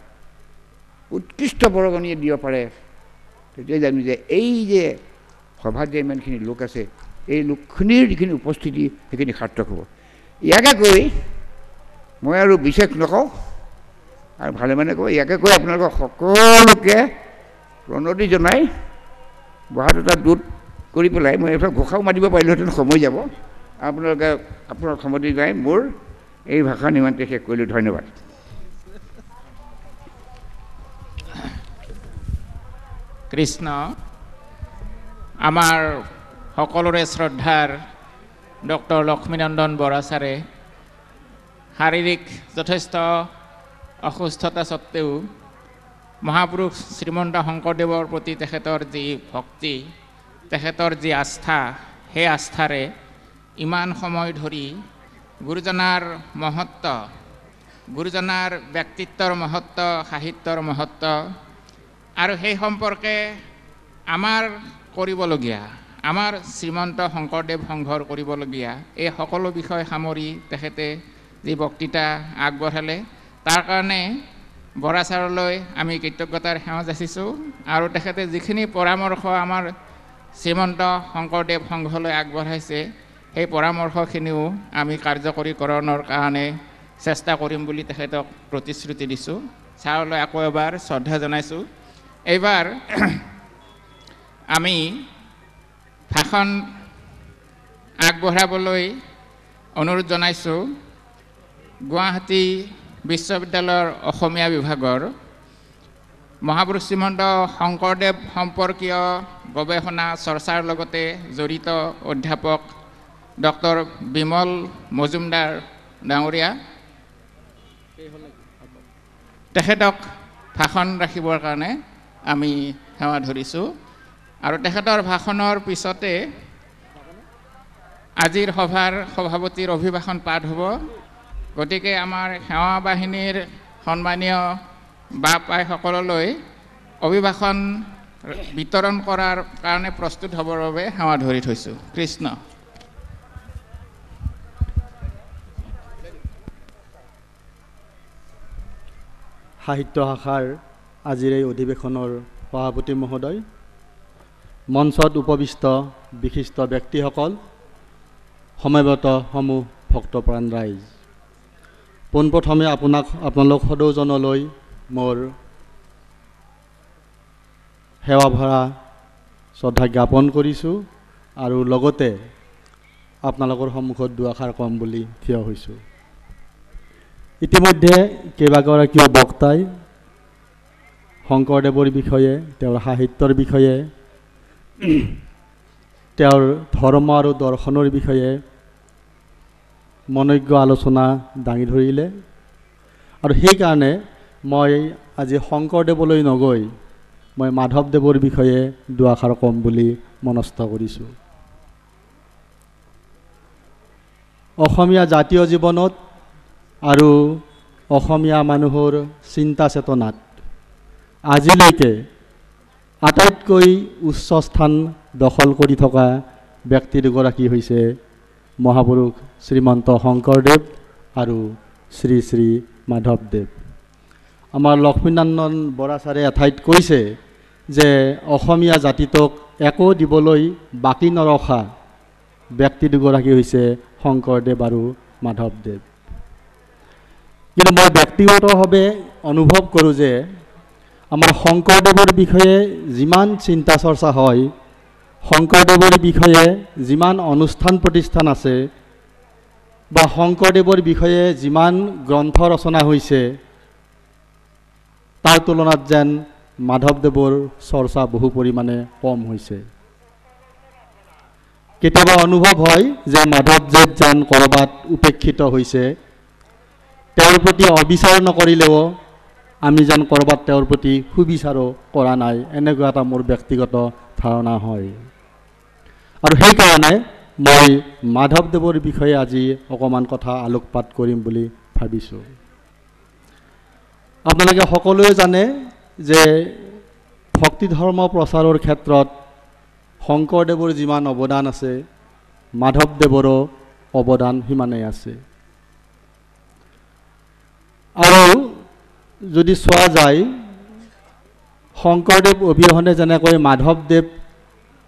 উৎকৃষ্ট বৰঙণি দিব পাৰে। তেতিয়াই জানো যে এই যে সভাত যে ইমানখিনি লোক আছে, এই লোকখিনিৰ যিখিনি উপস্থিতি সেইখিনি সাৰ্থক হ'ব। ইয়াকে কৈ মই আৰু বিশেষ নকওঁ, আৰু ভালে মানে কওঁ, ইয়াকে কৈ আপোনালোকক সকলোকে প্ৰণতি জনাই বহাত এটা দূত কৰি পেলাই মই এইবিলাক ঘোষাও মাতিব পাৰিলোহেঁতেন, সময় যাব। আপোনালোকে আপোনাৰ সন্মতি জনাই মোৰ এই ভাষা ইমানতে শেষ কৰিলোঁ। ধন্যবাদ। কৃষ্ণ। আমাৰ সকলোৰে শ্ৰদ্ধাৰ ডক্টৰ লক্ষ্মীনন্দন বৰা ছাৰে শাৰীৰিক যথেষ্ট অসুস্থতা স্বত্বেও মহাপুৰুষ শ্ৰীমন্ত শংকৰদেৱৰ প্ৰতি তেখেতৰ যি ভক্তি, তেখেতৰ যি আস্থা, সেই আস্থাৰে ইমান সময় ধৰি গুৰুজনাৰ মহত্ব, গুৰুজনাৰ ব্যক্তিত্বৰ মহত্ব, সাহিত্যৰ মহত্ব আৰু সেই সম্পৰ্কে আমাৰ কৰিবলগীয়া, আমাৰ শ্ৰীমন্ত শংকৰদেৱ সংঘৰ কৰিবলগীয়া এই সকলো বিষয় সামৰি তেখেতে যি বক্তৃতা আগবঢ়ালে, তাৰ কাৰণে বৰা ছাৰলৈ আমি কৃতজ্ঞতাৰ সেৱা যাচিছোঁ। আৰু তেখেতে যিখিনি পৰামৰ্শ আমাৰ শ্ৰীমন্ত শংকৰদেৱ সংঘলৈ আগবঢ়াইছে, সেই পৰামৰ্শখিনিও আমি কাৰ্যকৰীকৰণৰ কাৰণে চেষ্টা কৰিম বুলি তেখেতক প্ৰতিশ্ৰুতি দিছোঁ। ছাৰলৈ আকৌ এবাৰ শ্ৰদ্ধা জনাইছোঁ। এইবাৰ আমি ভাষণ আগবঢ়াবলৈ অনুৰোধ জনাইছোঁ গুৱাহাটী বিশ্ববিদ্যালয়ৰ অসমীয়া বিভাগৰ মহাপুৰুষ শ্ৰীমন্ত শংকৰদেৱ সম্পৰ্কীয় গৱেষণা চৰ্চাৰ লগতে জড়িত অধ্যাপক ডক্টৰ বিমল মজুমদাৰ ডাঙৰীয়া, তেখেতক ভাষণ ৰাখিবৰ কাৰণে আমি সেৱা ধৰিছোঁ। আৰু তেখেতৰ ভাষণৰ পিছতে আজিৰ সভাৰ সভাপতিৰ অভিভাষণ পাঠ হ'ব। গতিকে আমাৰ সেৱা বাহিনীৰ সন্মানীয় বাপ আইসকললৈ অভিভাষণ বিতৰণ কৰাৰ কাৰণে প্ৰস্তুত হ'বৰ বাবে সেৱা ধৰি থৈছোঁ। কৃষ্ণ। সাহিত্য শাখাৰ আজিৰ এই অধিৱেশনৰ সভাপতি মহোদয়, মঞ্চত উপবিষ্ট বিশিষ্ট ব্যক্তিসকল, সমবেত সমূহ ভক্তপ্ৰাণ ৰাইজ, পোনপ্ৰথমে আপোনালোক সদৌজনলৈ মোৰ সেৱা ভৰা শ্ৰদ্ধা জ্ঞাপন কৰিছোঁ আৰু লগতে আপোনালোকৰ সন্মুখত দুআষাৰ ক'ম বুলি থিয় হৈছোঁ। ইতিমধ্যে কেইবাগৰাকীও বক্তাই শংকৰদেৱৰ বিষয়ে, তেওঁৰ সাহিত্যৰ বিষয়ে, তেওঁৰ ধৰ্ম আৰু দৰ্শনৰ বিষয়ে মনজ্ঞ আলোচনা দাঙি ধৰিলে। আৰু সেইকাৰণে মই আজি শংকৰদেৱলৈ নগৈ মই মাধৱদেৱৰ বিষয়ে দুআষাৰ ক'ম বুলি মনস্থ কৰিছোঁ। অসমীয়া জাতীয় জীৱনত আৰু অসমীয়া মানুহৰ চিন্তা চেতনাত আজিলৈকে আটাইতকৈ উচ্চ স্থান দখল কৰি থকা ব্যক্তি দুগৰাকী হৈছে মহাপুৰুষ শ্ৰীমন্ত শংকৰদেৱ আৰু শ্ৰী শ্ৰী মাধৱদেৱ। আমাৰ লক্ষ্মীনন্দন বৰা ছাৰে এঠাইত কৈছে যে অসমীয়া জাতিটোক একো দিবলৈ বাকী নৰখা ব্যক্তি দুগৰাকী হৈছে শংকৰদেৱ আৰু মাধৱদেৱ। কিন্তু মই ব্যক্তিগতভাৱে অনুভৱ কৰোঁ যে আমাৰ শংকৰদেৱৰ বিষয়ে যিমান চিন্তা চৰ্চা হয়, শংকৰদেৱৰ বিষয়ে যিমান অনুষ্ঠান প্ৰতিষ্ঠান আছে, বা শংকৰদেৱৰ বিষয়ে যিমান গ্ৰন্থ ৰচনা হৈছে তাৰ তুলনাত যেন মাধৱদেৱৰ চৰ্চা বহু পৰিমাণে কম হৈছে। কেতিয়াবা অনুভৱ হয় যে মাধৱদেৱ যেন ক'ৰবাত উপেক্ষিত হৈছে, তেওঁৰ প্ৰতি অবিচাৰ নকৰিলেও আমি যেন ক'ৰবাত তেওঁৰ প্ৰতি সুবিচাৰো কৰা নাই, এনেকুৱা এটা মোৰ ব্যক্তিগত ধাৰণা হয়। আৰু সেইকাৰণে মই মাধৱদেৱৰ বিষয়ে আজি অকণমান কথা আলোকপাত কৰিম বুলি ভাবিছোঁ। আপোনালোকে সকলোৱে জানে যে ভক্তি ধৰ্ম প্ৰচাৰৰ ক্ষেত্ৰত শংকৰদেৱৰ যিমান অৱদান আছে, মাধৱদেৱৰো অৱদান সিমানেই আছে। আৰু যদি চোৱা যায়, শংকৰদেৱ অবিহনে যেনেকৈ মাধৱদেৱ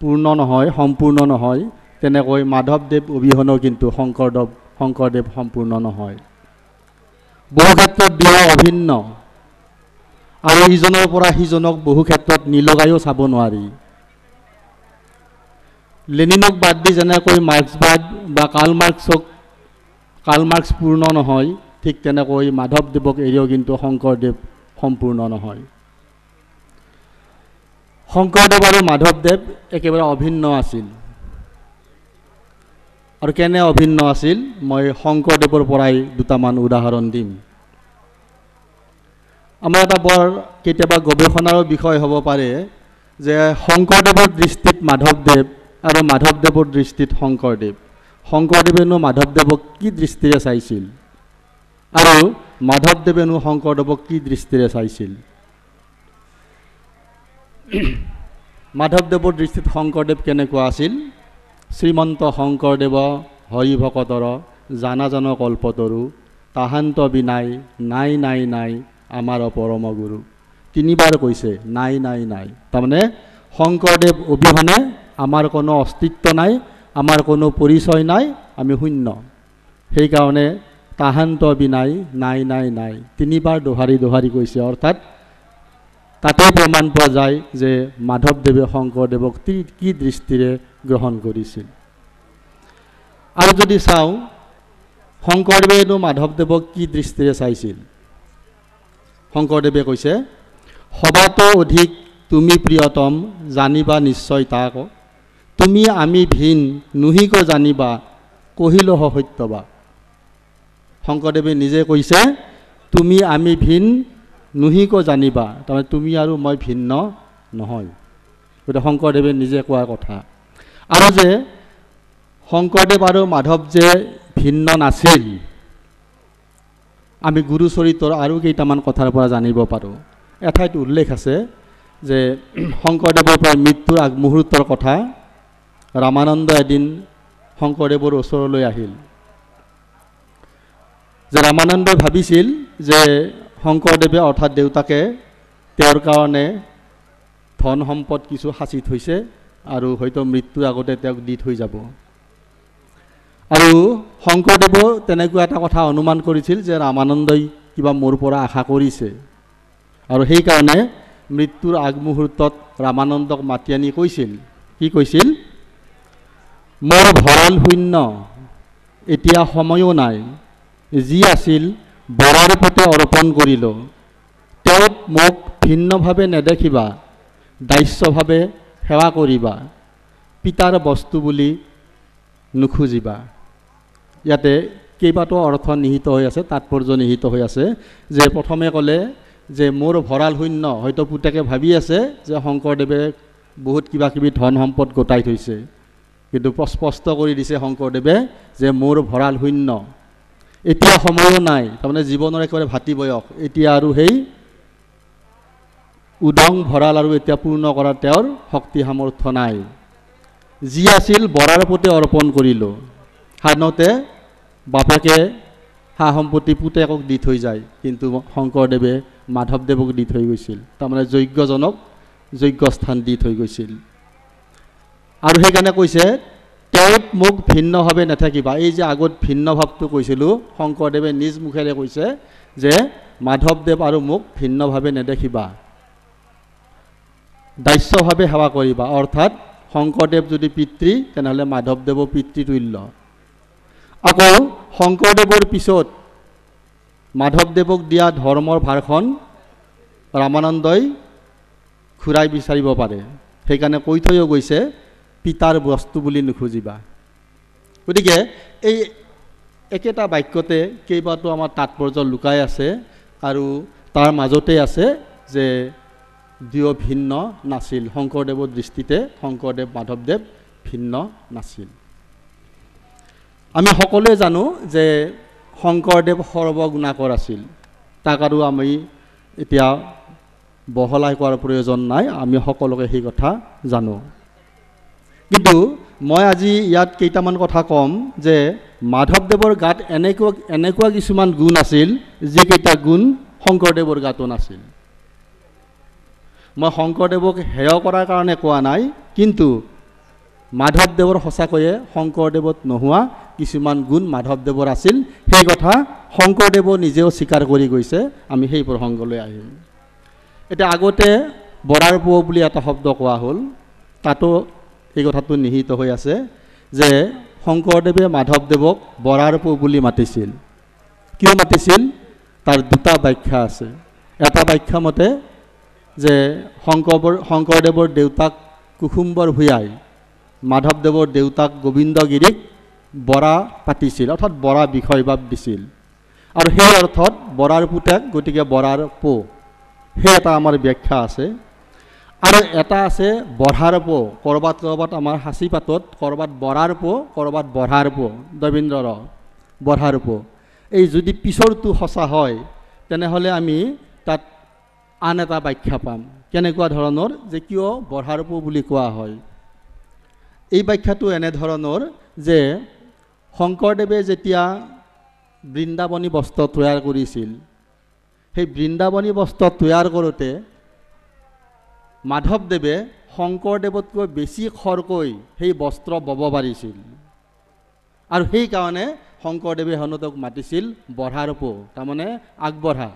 পূৰ্ণ নহয়, সম্পূৰ্ণ নহয়, তেনেকৈ মাধৱদেৱ অবিহনেও কিন্তু শংকৰদেৱ সম্পূৰ্ণ নহয়। বহু ক্ষেত্ৰত দুয়ো অভিন্ন, আৰু ইজনৰ পৰা সিজনক বহু ক্ষেত্ৰত নিলগায়ো চাব নোৱাৰি। লেনিনক বাদ দি যেনেকৈ মাৰ্ক্সবাদ বা কাৰ্ল মাৰ্ক্স পূৰ্ণ নহয়, ঠিক তেনেকৈ মাধৱদেৱক এৰিও কিন্তু শংকৰদেৱ সম্পূৰ্ণ নহয়। শংকৰদেৱ আৰু মাধৱদেৱ একেবাৰে অভিন্ন আছিল। আৰু কেনে অভিন্ন আছিল, মই শংকৰদেৱৰ পৰাই দুটামান উদাহৰণ দিম। আমাৰ এটা বৰ কেতিয়াবা গৱেষণাৰ বিষয় হ'ব পাৰে যে শংকৰদেৱৰ দৃষ্টিত মাধৱদেৱ আৰু মাধৱদেৱৰ দৃষ্টিত শংকৰদেৱ, শংকৰদেৱেনো মাধৱদেৱক কি দৃষ্টিৰে চাইছিল আৰু মাধৱদেৱেনো শংকৰদেৱক কি দৃষ্টিৰে চাইছিল। মাধৱদেৱৰ দৃষ্টিত শংকৰদেৱ কেনেকুৱা আছিল? শ্ৰীমন্ত শংকৰদেৱ হৰি ভকতৰ জানা জন কল্পতৰু, তাহান্ত বিনাই নাই নাই নাই আমাৰ পৰম গুৰু। তিনিবাৰ কৈছে নাই নাই নাই, তাৰমানে শংকৰদেৱ অবিহনে আমাৰ কোনো অস্তিত্ব নাই, আমাৰ কোনো পৰিচয় নাই, আমি শূন্য। সেইকাৰণে তাহান্ত বিনাই নাই নাই নাই তিনিবাৰ দোহাৰি দোহাৰি কৈছে। অৰ্থাৎ তাতে প্ৰমাণ পোৱা যায় যে মাধৱদেৱে শংকৰদেৱক কি দৃষ্টিৰে গ্ৰহণ কৰিছিল। আৰু যদি চাওঁ শংকৰদেৱেনো মাধৱদেৱক কি দৃষ্টিৰে চাইছিল, শংকৰদেৱে কৈছে সবাতো অধিক তুমি প্ৰিয়তম জানিবা নিশ্চয় তাক, তুমি আমি ভিন নুহিক জানিবা কহিলহ সত্যবা। শংকৰদেৱে নিজে কৈছে তুমি আমি ভিন নুহিক জানিবা, তাৰমানে তুমি আৰু মই ভিন্ন নহয়। গতিকে শংকৰদেৱে নিজে কোৱা কথা। আৰু যে শংকৰদেৱ আৰু মাধৱ যে ভিন্ন নাছিল, আমি গুৰুচৰিত্ৰৰ আৰু কেইটামান কথাৰ পৰা জানিব পাৰোঁ। এঠাইত উল্লেখ আছে যে শংকৰদেৱৰ পৰা মৃত্যুৰ আগমুহূৰ্তৰ কথা। ৰামানন্দ এদিন শংকৰদেৱৰ ওচৰলৈ আহিল, যে ৰামানন্দই ভাবিছিল যে শংকৰদেৱে অৰ্থাৎ দেউতাকে তেওঁৰ কাৰণে ধন সম্পদ কিছু সাঁচি থৈছে আৰু হয়তো মৃত্যুৰ আগতে তেওঁক দি থৈ যাব। আৰু শংকৰদেৱেও তেনেকুৱা এটা কথা অনুমান কৰিছিল যে ৰামানন্দই কিবা মোৰ পৰা আশা কৰিছে, আৰু সেইকাৰণে মৃত্যুৰ আগমুহূৰ্তত ৰামানন্দক মাতি আনি কৈছিল, কি কৈছিল? মোৰ ভঁৰাল শূন্য, এতিয়া সময়ো নাই, যি আছিল বৰাৰ প্ৰতি অৰ্পণ কৰিলোঁ, তেওঁক মোক ভিন্নভাৱে নেদেখিবা, দাস্যভাৱে সেৱা কৰিবা, পিতাৰ বস্তু বুলি নুখুজিবা। ইয়াতে কেইবাটাও অৰ্থ নিহিত হৈ আছে, তাৎপৰ্য নিহিত হৈ আছে। যে প্ৰথমে ক'লে যে মোৰ ভঁৰাল শূন্য, হয়তো পুতেকে ভাবি আছে যে শংকৰদেৱে বহুত কিবা কিবি ধন সম্পদ গোটাই থৈছে, কিন্তু স্পষ্ট কৰি দিছে শংকৰদেৱে যে মোৰ ভঁৰাল শূন্য, এতিয়া সময়ো নাই, তাৰমানে জীৱনৰ একেবাৰে ভাতি বয়স, এতিয়া আৰু সেই উদং ভঁৰাল আৰু এতিয়া পূৰ্ণ কৰাৰ তেওঁৰ শক্তি সামৰ্থ্য নাই। যি আছিল বৰাৰ প্ৰতি অৰ্পণ কৰিলোঁ। সাধাৰণতে বাপেকে সা সম্পত্তি পুতেকক দি থৈ যায়, কিন্তু শংকৰদেৱে মাধৱদেৱক দি থৈ গৈছিল, তাৰমানে যজ্ঞজনক যজ্ঞস্থান দি থৈ গৈছিল। আৰু সেইকাৰণে কৈছে তেওঁত মোক ভিন্নভাৱে নাথাকিবা। এই যে আগত ভিন্ন ভাৱটো কৈছিলোঁ, শংকৰদেৱে নিজ মুখেৰে কৈছে যে মাধৱদেৱ আৰু মোক ভিন্নভাৱে নেদেখিবা, দাস্যভাৱে সেৱা কৰিবা। অৰ্থাৎ শংকৰদেৱ যদি পিতৃ, তেনেহ'লে মাধৱদেৱো পিতৃতুল্য। আকৌ শংকৰদেৱৰ পিছত মাধৱদেৱক দিয়া ধৰ্মৰ ভাৰখন ৰামানন্দই ঘূৰাই বিচাৰিব পাৰে। সেইকাৰণে কৈ থৈও গৈছে পিতাৰ বস্তু বুলি নুখুজিবা। গতিকে এই একেটা বাক্যতে কেইবাটো আমাৰ তাৎপৰ্য লুকাই আছে আৰু তাৰ মাজতে আছে যে দুয়ো ভিন্ন নাছিল। শংকৰদেৱৰ দৃষ্টিতে শংকৰদেৱ মাধৱদেৱ ভিন্ন নাছিল। আমি সকলোৱে জানো যে শংকৰদেৱ সৰ্বগুণাকৰ আছিল। তাক আৰু আমি এতিয়া বহলাই কোৱাৰ প্ৰয়োজন নাই, আমি সকলোকে সেই কথা জানো। কিন্তু মই আজি ইয়াত কেইটামান কথা ক'ম যে মাধৱদেৱৰ গাত এনেকুৱা কিছুমান গুণ আছিল যিকেইটা গুণ শংকৰদেৱৰ গাতো নাছিল। মই শংকৰদেৱক হেয় কৰাৰ কাৰণে কোৱা নাই, কিন্তু মাধৱদেৱৰ সঁচাকৈয়ে শংকৰদেৱত নোহোৱা কিছুমান গুণ মাধৱদেৱৰ আছিল। সেই কথা শংকৰদেৱ নিজেও স্বীকাৰ কৰি গৈছে। আমি সেই প্ৰসংগলৈ আহিম। এতিয়া আগতে বৰাৰ পুৱ বুলি এটা শব্দ কোৱা হ'ল, তাতো এই কথাটো নিহিত হৈ আছে যে শংকৰদেৱে মাধৱদেৱক বৰাৰ পুৱ বুলি মাতিছিল। কিয় মাতিছিল? তাৰ দুটা ব্যাখ্যা আছে। এটা ব্যাখ্যা মতে যে শংকৰদেৱৰ দেউতাক কুসুম্বৰ ভূঞাই মাধৱদেৱৰ দেউতাক গোবিন্দগিৰিক বৰা পাতিছিল, অৰ্থাৎ বৰা বিষয়বাব দিছিল, আৰু সেই অৰ্থত বৰাৰ পুতেক, গতিকে বৰাৰ পো, সেই এটা আমাৰ ব্যাখ্যা আছে। আৰু এটা আছে বঢ়াৰ পো, ক'ৰবাত ক'ৰবাত আমাৰ সাঁচি পাতত ক'ৰবাত বৰাৰ পো, ক'ৰবাত বঢ়াৰ পো, দবীন্দ্ৰৰ বঢ়াৰ পো। এই যদি পিছৰটো সঁচা হয় তেনেহ'লে আমি তাত আন এটা ব্যাখ্যা পাম। কেনেকুৱা ধৰণৰ যে কিয় বঢ়াৰ পো বুলি কোৱা হয়? এই ব্যাখ্যাটো এনেধৰণৰ যে শংকৰদেৱে যেতিয়া বৃন্দাবনী বস্ত্ৰ তৈয়াৰ কৰিছিল, সেই বৃন্দাবনী বস্ত্ৰ তৈয়াৰ কৰোঁতে মাধৱদেৱে শংকৰদেৱতকৈ বেছি খৰকৈ সেই বস্ত্ৰ বব পাৰিছিল, আৰু সেইকাৰণে শংকৰদেৱে সিহঁতক মাতিছিল বঢ়াৰ পো, তাৰমানে আগবঢ়া।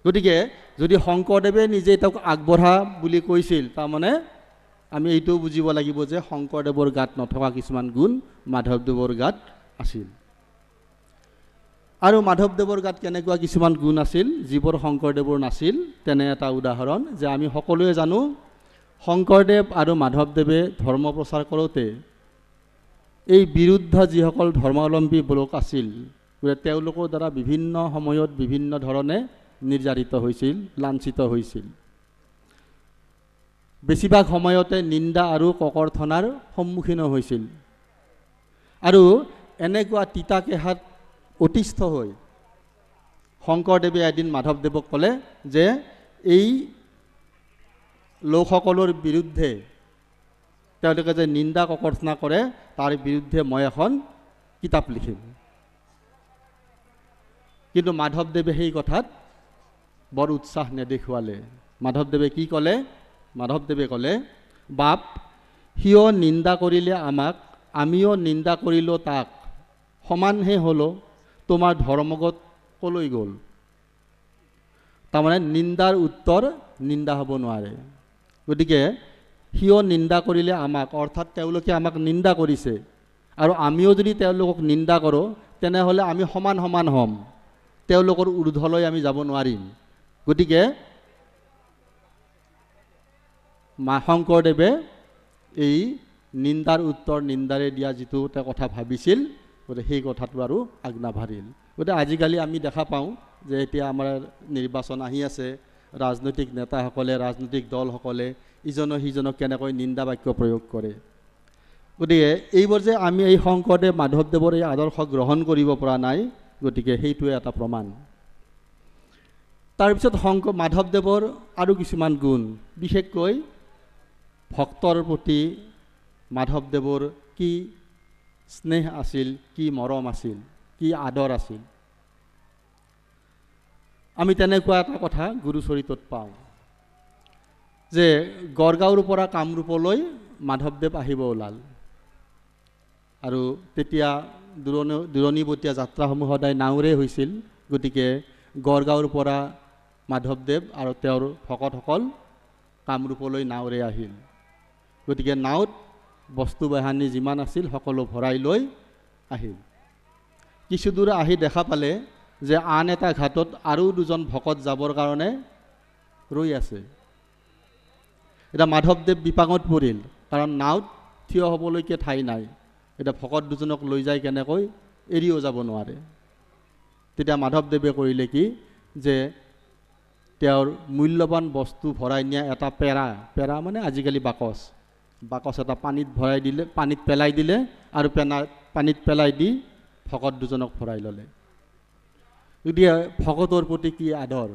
গতিকে যদি শংকৰদেৱে নিজে তেওঁক আগবঢ়া বুলি কৈছিল, তাৰমানে আমি এইটোও বুজিব লাগিব যে শংকৰদেৱৰ গাত নথকা কিছুমান গুণ মাধৱদেৱৰ গাত আছিল। আৰু মাধৱদেৱৰ গাত কেনেকুৱা কিছুমান গুণ আছিল যিবোৰ শংকৰদেৱৰ নাছিল, তেনে এটা উদাহৰণ যে আমি সকলোৱে জানো শংকৰদেৱ আৰু মাধৱদেৱে ধৰ্ম প্ৰচাৰ কৰোঁতে এই বিৰুদ্ধ যিসকল ধৰ্মাৱলম্বী লোক আছিল, তেওঁলোকৰ দ্বাৰা বিভিন্ন সময়ত বিভিন্ন ধৰণে নিৰ্যাতিত হৈছিল, লাঞ্ছিত হৈছিল। বেছিভাগ সময়তে নিন্দা আৰু ককৰ্থনাৰ সন্মুখীন হৈছিল। আৰু এনেকুৱা তিতাকেহাত অতিষ্ঠ হৈ শংকৰদেৱে এদিন মাধৱদেৱক ক'লে যে এই লোকসকলৰ বিৰুদ্ধে তেওঁলোকে যে নিন্দা ককৰ্থনা কৰে তাৰ বিৰুদ্ধে মই এখন কিতাপ লিখিম। কিন্তু মাধৱদেৱে সেই কথাত বৰ উৎসাহ নেদেখুৱালে। মাধৱদেৱে কি ক'লে? মাধৱদেৱে ক'লে, বাপ, সিও নিন্দা কৰিলে আমাক, আমিও নিন্দা কৰিলোঁ তাক, সমানহে হ'লো, তোমাৰ ধৰ্মগত কলৈ গ'ল? তাৰমানে নিন্দাৰ উত্তৰ নিন্দা হ'ব নোৱাৰে। গতিকে সিও নিন্দা কৰিলে আমাক, অৰ্থাৎ তেওঁলোকে আমাক নিন্দা কৰিছে, আৰু আমিও যদি তেওঁলোকক নিন্দা কৰোঁ তেনেহ'লে আমি সমান সমান হ'ম, তেওঁলোকৰ ঊৰ্ধলৈ আমি যাব নোৱাৰিম। গতিকে শংকৰদেৱে এই নিন্দাৰ উত্তৰ নিন্দাৰে দিয়া যিটো তেওঁ কথা ভাবিছিল, গতিকে সেই কথাটো আৰু আগ নাবাঢ়িল। গতিকে আজিকালি আমি দেখা পাওঁ যে এতিয়া আমাৰ নিৰ্বাচন আহি আছে, ৰাজনৈতিক নেতাসকলে, ৰাজনৈতিক দলসকলে ইজনে সিজনক কেনেকৈ নিন্দা বাক্য প্ৰয়োগ কৰে। গতিকে এইবোৰ যে আমি এই শংকৰদেৱ মাধৱদেৱৰ এই আদৰ্শ গ্ৰহণ কৰিব পৰা নাই, গতিকে সেইটোৱে এটা প্ৰমাণ। তাৰপিছত মাধৱদেৱৰ আৰু কিছুমান গুণ, বিশেষকৈ ভক্তৰ প্ৰতি মাধৱদেৱৰ কি স্নেহ আছিল, কি মৰম আছিল, কি আদৰ আছিল। আমি তেনেকুৱা এটা কথা গুৰুচৰিতত পাওঁ যে গড়গাঁৱৰ পৰা কামৰূপলৈ মাধৱদেৱ আহিব ওলাল, আৰু তেতিয়া দূৰণিবতীয়া যাত্ৰাসমূহ সদায় নাওৰে হৈছিল। গতিকে গড়গাঁৱৰ পৰা মাধৱদেৱ আৰু তেওঁৰ ভকতসকল কামৰূপলৈ নাওৰে আহিল। গতিকে নাওত বস্তু বাহানি যিমান আছিল সকলো ভৰাই লৈ আহিল। কিছু দূৰ আহি দেখা পালে যে আন এটা ঘাটত আৰু দুজন ভকত যাবৰ কাৰণে ৰৈ আছে। এতিয়া মাধৱদেৱ বিপাঙত পৰিল, কাৰণ নাৱত থিয় হ'বলৈকে ঠাই নাই। এতিয়া ভকত দুজনক লৈ যায় কেনেকৈ, এৰিও যাব নোৱাৰে। তেতিয়া মাধৱদেৱে কৰিলে কি, যে তেওঁৰ মূল্যৱান বস্তু ভৰাই নিয়া এটা পেৰা মানে আজিকালি বাকচ এটা পানীত ভৰাই দিলে, পানীত পেলাই দিলে আৰু পানীত পেলাই দি ভকত দুজনক ভৰাই ল'লে। গতিকে ভকতৰ প্ৰতি কি আদৰ,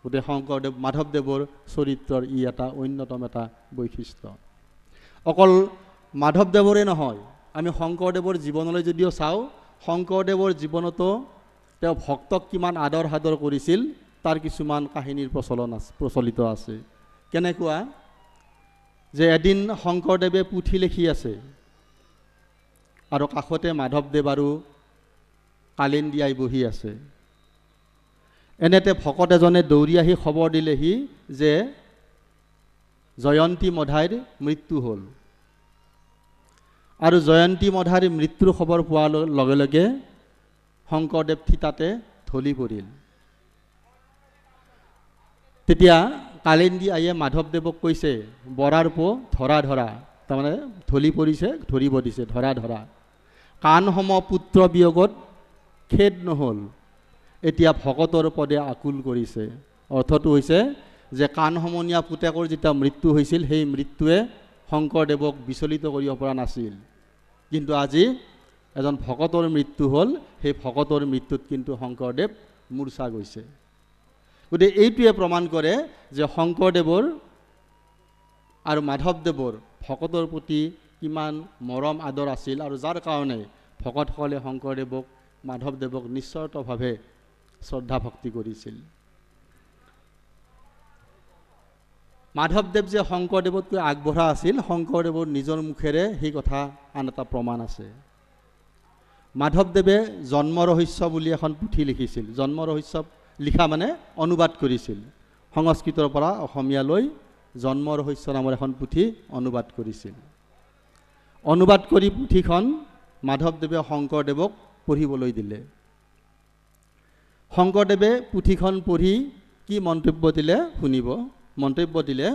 গতিকে শংকৰদেৱ মাধৱদেৱৰ চৰিত্ৰৰ ই এটা অন্যতম এটা বৈশিষ্ট্য। অকল মাধৱদেৱৰে নহয়, আমি শংকৰদেৱৰ জীৱনলৈ যদিও চাওঁ, শংকৰদেৱৰ জীৱনতো তেওঁ ভক্তক কিমান আদৰ সাদৰ কৰিছিল তাৰ কিছুমান কাহিনীৰ প্ৰচলিত আছে। কেনেকুৱা, যে এদিন শংকৰদেৱে পুথি লিখি আছে আৰু কাষতে মাধৱদেৱ আৰু কালিন্দীয়াই বহি আছে। এনেতে ভকত এজনে দৌৰি আহি খবৰ দিলেহি যে জয়ন্তী মধাইৰ মৃত্যু হ'ল। আৰু জয়ন্তী মধাইৰ মৃত্যুৰ খবৰ পোৱাৰ লগে লগে শংকৰদেৱ থিতাতে ঢলি পৰিল। তেতিয়া কালিন্দী আইয়ে মাধৱদেৱক কৈছে, বৰাৰ পো ধৰা, তাৰমানে ঢলি পৰিছে, ধৰিব দিছে, ধৰা। কাণ সম পুত্ৰ বিয়োগত খেদ নহ'ল, এতিয়া ভকতৰ পদে আকুল কৰিছে। অৰ্থটো হৈছে যে কাণ সমনীয়া পুতেকৰ যেতিয়া মৃত্যু হৈছিল, সেই মৃত্যুৱে শংকৰদেৱক বিচলিত কৰিব পৰা নাছিল। কিন্তু আজি এজন ভকতৰ মৃত্যু হ'ল, সেই ভকতৰ মৃত্যুত কিন্তু শংকৰদেৱ মূৰ্ছা গৈছে। গতিকে এইটোৱে প্ৰমাণ কৰে যে শংকৰদেৱৰ আৰু মাধৱদেৱৰ ভকতৰ প্ৰতি কিমান মৰম আদৰ আছিল, আৰু যাৰ কাৰণে ভকতসকলে শংকৰদেৱক মাধৱদেৱক নিস্বাৰ্থভাৱে শ্ৰদ্ধা ভক্তি কৰিছিল। মাধৱদেৱ যে শংকৰদেৱতকৈ আগবঢ়া আছিল, শংকৰদেৱৰ নিজৰ মুখেৰে সেই কথা আন এটা প্ৰমাণ আছে। মাধৱদেৱে জন্ম ৰহস্য বুলি এখন পুথি লিখিছিল। জন্ম ৰহস্য লিখা মানে অনুবাদ কৰিছিল, সংস্কৃতৰ পৰা অসমীয়ালৈ জন্ম ৰহস্য নামৰ এখন পুথি অনুবাদ কৰিছিল। অনুবাদ কৰি পুথিখন মাধৱদেৱে শংকৰদেৱক পঢ়িবলৈ দিলে। শংকৰদেৱে পুথিখন পঢ়ি কি মন্তব্য দিলে শুনিব। মন্তব্য দিলে,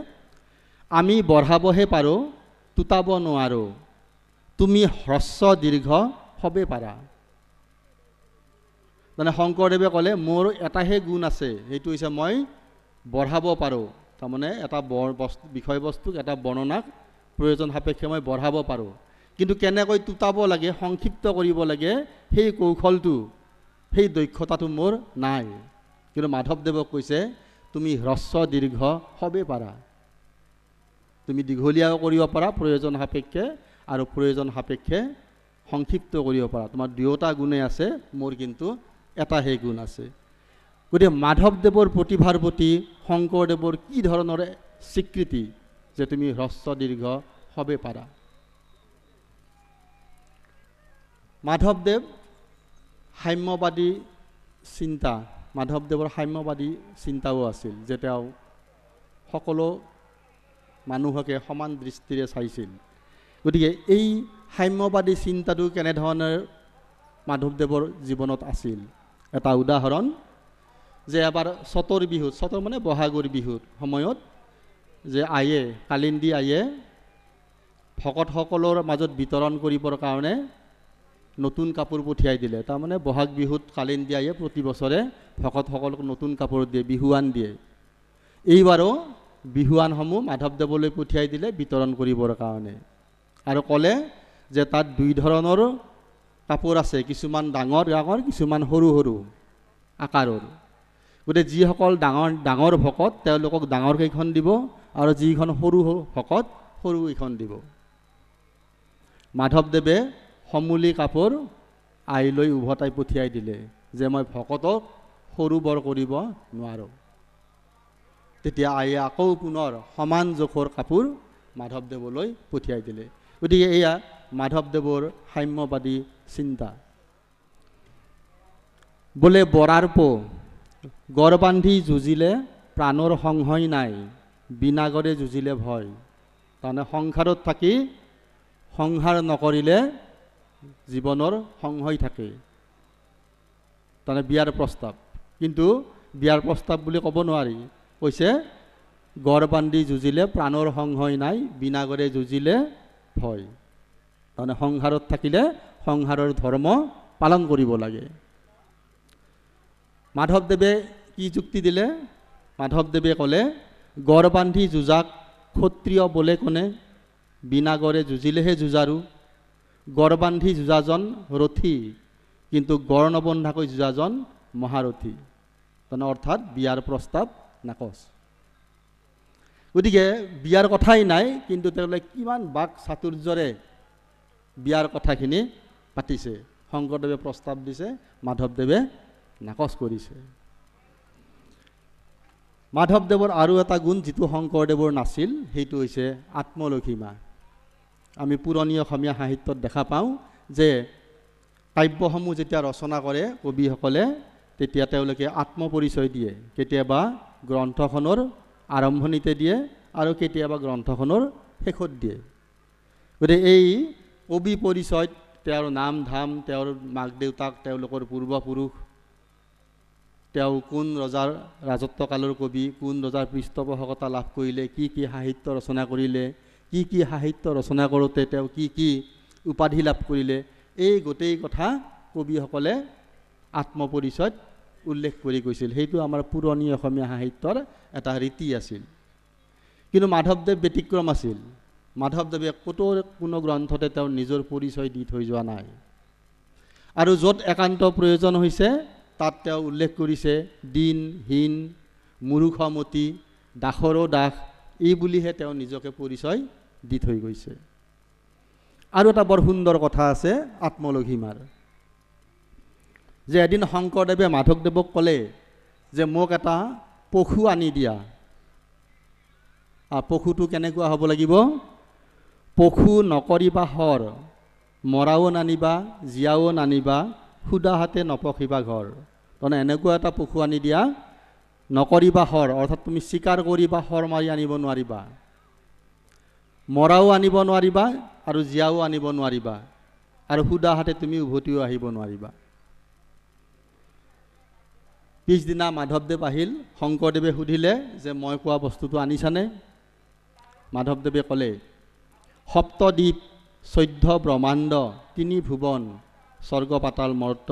আমি বঢ়াবহে পাৰোঁ, টুটাব নোৱাৰোঁ, তুমি হ্ৰস্ব দীৰ্ঘ হবে পাৰা। মানে শংকৰদেৱে ক'লে, মোৰ এটাহে গুণ আছে, সেইটো হৈছে মই বঢ়াব পাৰোঁ। তাৰমানে এটা বিষয়বস্তুক, এটা বৰ্ণনাক প্ৰয়োজন সাপেক্ষে মই বঢ়াব পাৰোঁ, কিন্তু কেনেকৈ টুটাব লাগে, সংক্ষিপ্ত কৰিব লাগে, সেই কৌশলটো, সেই দক্ষতাটো মোৰ নাই। কিন্তু মাধৱদেৱক কৈছে, তুমি হ্ৰস্ব দীৰ্ঘ হবে পাৰা, তুমি দীঘলীয়াও কৰিব পাৰা প্ৰয়োজন সাপেক্ষে, আৰু প্ৰয়োজন সাপেক্ষে সংক্ষিপ্ত কৰিব পাৰা। তোমাৰ দুয়োটা গুণেই আছে, মোৰ কিন্তু এটাহে গুণ আছে। গতিকে মাধৱদেৱৰ প্ৰতিভাৰ প্ৰতি শংকৰদেৱৰ কি ধৰণৰ স্বীকৃতি, যে তুমি হ্ৰস্ব দীৰ্ঘ হবে পাৰা। মাধৱদেৱ সাম্যবাদী চিন্তা, মাধৱদেৱৰ সাম্যবাদী চিন্তাও আছিল, যে তেওঁ সকলো মানুহকে সমান দৃষ্টিৰে চাইছিল। গতিকে এই সাম্যবাদী চিন্তাটো কেনেধৰণৰ মাধৱদেৱৰ জীৱনত আছিল। এটা উদাহৰণ, যে এবাৰ চতৰ বিহুত, চতৰ মানে বহাগৰ বিহুত সময়ত, যে কালিন্দী আইয়ে ভকতসকলৰ মাজত বিতৰণ কৰিবৰ কাৰণে নতুন কাপোৰ পঠিয়াই দিলে। তাৰমানে বহাগ বিহুত কালিন্দী আইয়ে প্ৰতি বছৰে ভকতসকলক নতুন কাপোৰ দিয়ে, বিহুৱান দিয়ে। এইবাৰো বিহুৱানসমূহ মাধৱদেৱলৈ পঠিয়াই দিলে বিতৰণ কৰিবৰ কাৰণে, আৰু ক'লে যে তাত দুই ধৰণৰ কাপোৰ আছে, কিছুমান ডাঙৰ ডাঙৰ, কিছুমান সৰু সৰু আকাৰৰ। গতিকে যিসকল ডাঙৰ ভকত তেওঁলোকক ডাঙৰকেইখন দিব, আৰু যিখন সৰু ভকত সৰুকেইখন দিব। মাধৱদেৱে সমূলি কাপোৰ আইলৈ উভতাই পঠিয়াই দিলে, যে মই ভকতক সৰু বৰ কৰিব নোৱাৰোঁ। তেতিয়া আইয়ে আকৌ পুনৰ সমান জোখৰ কাপোৰ মাধৱদেৱলৈ পঠিয়াই দিলে। গতিকে এয়া মাধৱদেৱৰ সাম্যবাদী চিন্তা। বোলে বৰাৰ পো গড় বান্ধি যুঁজিলে প্ৰাণৰ সংশয় নাই, বিনাগৰে যুঁজিলে ভয়। তাৰমানে সংসাৰত থাকি সংহাৰ নকৰিলে জীৱনৰ সংশয় থাকে, তাৰমানে বিয়াৰ প্ৰস্তাৱ। কিন্তু বিয়াৰ প্ৰস্তাৱ বুলি ক'ব নোৱাৰি, কৈছে গড় বান্ধি যুঁজিলে প্ৰাণৰ সংশয় নাই, বিনাগৰে যুঁজিলে ভয়। তাৰমানে সংসাৰত থাকিলে সংসাৰৰ ধৰ্ম পালন কৰিব লাগে। মাধৱদেৱে কি যুক্তি দিলে? মাধৱদেৱে ক'লে গড় বান্ধি যুঁজাক ক্ষত্ৰিয় বোলে কোনে, বিনাগৰে যুঁজিলেহে যুঁজাৰু। গড় বান্ধি যুঁজাজন ৰথী, কিন্তু গড় নবন্ধাকৈ যুঁজাজন মহাৰথী। তাৰমানে অৰ্থাৎ বিয়াৰ প্ৰস্তাৱ নাকচ। গতিকে বিয়াৰ কথাই নাই, কিন্তু তেওঁলোকে কিমান বাক চাতুৰ্যৰে বিয়াৰ কথাখিনি পাতিছে। শংকৰদেৱে প্ৰস্তাৱ দিছে, মাধৱদেৱে নাকচ কৰিছে। মাধৱদেৱৰ আৰু এটা গুণ যিটো শংকৰদেৱৰ নাছিল, সেইটো হৈছে আত্মলঘিমা। আমি পুৰণি অসমীয়া সাহিত্যত দেখা পাওঁ যে কাব্যসমূহ যেতিয়া ৰচনা কৰে কবিসকলে, তেতিয়া তেওঁলোকে আত্মপৰিচয় দিয়ে। কেতিয়াবা গ্ৰন্থখনৰ আৰম্ভণিতে দিয়ে আৰু কেতিয়াবা গ্ৰন্থখনৰ শেষত দিয়ে। গতিকে এই কবি পৰিচয়ত তেওঁৰ নাম ধাম, তেওঁৰ মাক দেউতাক, তেওঁলোকৰ পূৰ্বপুৰুষ, তেওঁ কোন ৰজাৰ ৰাজত্বকালৰ কবি, কোন ৰজাৰ পৃষ্ঠপোষকতা লাভ কৰিলে, কি কি সাহিত্য ৰচনা কৰিলে, কি কি সাহিত্য ৰচনা কৰোঁতে তেওঁ কি কি উপাধি লাভ কৰিলে, এই গোটেই কথা কবিসকলে আত্মপৰিচয়ত উল্লেখ কৰি গৈছিল। সেইটো আমাৰ পুৰণি অসমীয়া সাহিত্যৰ এটা ৰীতি আছিল। কিন্তু মাধৱদেৱ ব্যতিক্ৰম আছিল। মাধৱদেৱে ক'তো কোনো গ্ৰন্থতে তেওঁৰ নিজৰ পৰিচয় দি থৈ যোৱা নাই। আৰু য'ত একান্ত প্ৰয়োজন হৈছে তাত তেওঁ উল্লেখ কৰিছে দীন, হীন, মূৰ্খমতি, দাসৰো দাস, এই বুলিহে তেওঁ নিজকে পৰিচয় দি থৈ গৈছে। আৰু এটা বৰ সুন্দৰ কথা আছে আত্মলঘিমাৰ, যে এদিন শংকৰদেৱে মাধৱদেৱক ক'লে যে মোক এটা পশু আনি দিয়া। পশুটো কেনেকুৱা হ'ব লাগিব? পশু নকৰিবা হৰ, মৰাও নানিবা, জীয়াও নানিবা, সুদা হাতে নপখিবা ঘৰ। তাৰমানে এনেকুৱা এটা পশু আনি দিয়া, নকৰিবা হৰ, অৰ্থাৎ তুমি চিকাৰ কৰিবা হৰ মাৰি আনিব নোৱাৰিবা, মৰাও আনিব নোৱাৰিবা আৰু জীয়াও আনিব নোৱাৰিবা, আৰু সুদা হাতে তুমি উভতিও আহিব নোৱাৰিবা। পিছদিনা মাধৱদেৱ আহিল, শংকৰদেৱে সুধিলে যে মই কোৱা বস্তুটো আনিছানে? মাধৱদেৱে ক'লে সপ্তদ্বীপ, 14 ব্ৰহ্মাণ্ড, 3 ভুৱন, স্বৰ্গ পাতাল মৰ্ত,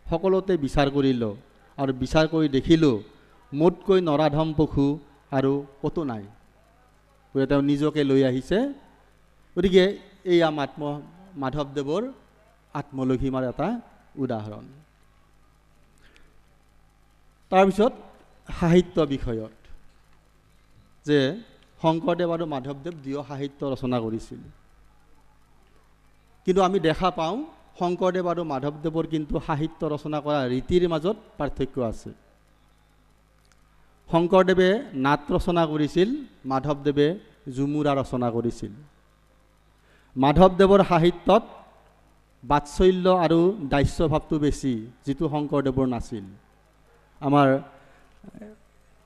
সকলোতে বিচাৰ কৰিলোঁ আৰু বিচাৰ কৰি দেখিলোঁ মোতকৈ নৰাধম পশু আৰু ক'তো নাই। গতিকে তেওঁ নিজকে লৈ আহিছে। গতিকে এয়া মাধৱদেৱৰ আত্মলঘিমাৰ এটা উদাহৰণ। তাৰপিছত সাহিত্য বিষয়ত, যে শংকৰদেৱ আৰু মাধৱদেৱ দুয়ো সাহিত্য ৰচনা কৰিছিল। কিন্তু আমি দেখা পাওঁ শংকৰদেৱ আৰু মাধৱদেৱৰ কিন্তু সাহিত্য ৰচনা কৰা ৰীতিৰ মাজত পাৰ্থক্য আছে। শংকৰদেৱে নাট ৰচনা কৰিছিল, মাধৱদেৱে ঝুমুৰা ৰচনা কৰিছিল। মাধৱদেৱৰ সাহিত্যত বাৎসল্য আৰু দাস্য ভাৱটো বেছি, যিটো শংকৰদেৱৰ নাছিল। আমাৰ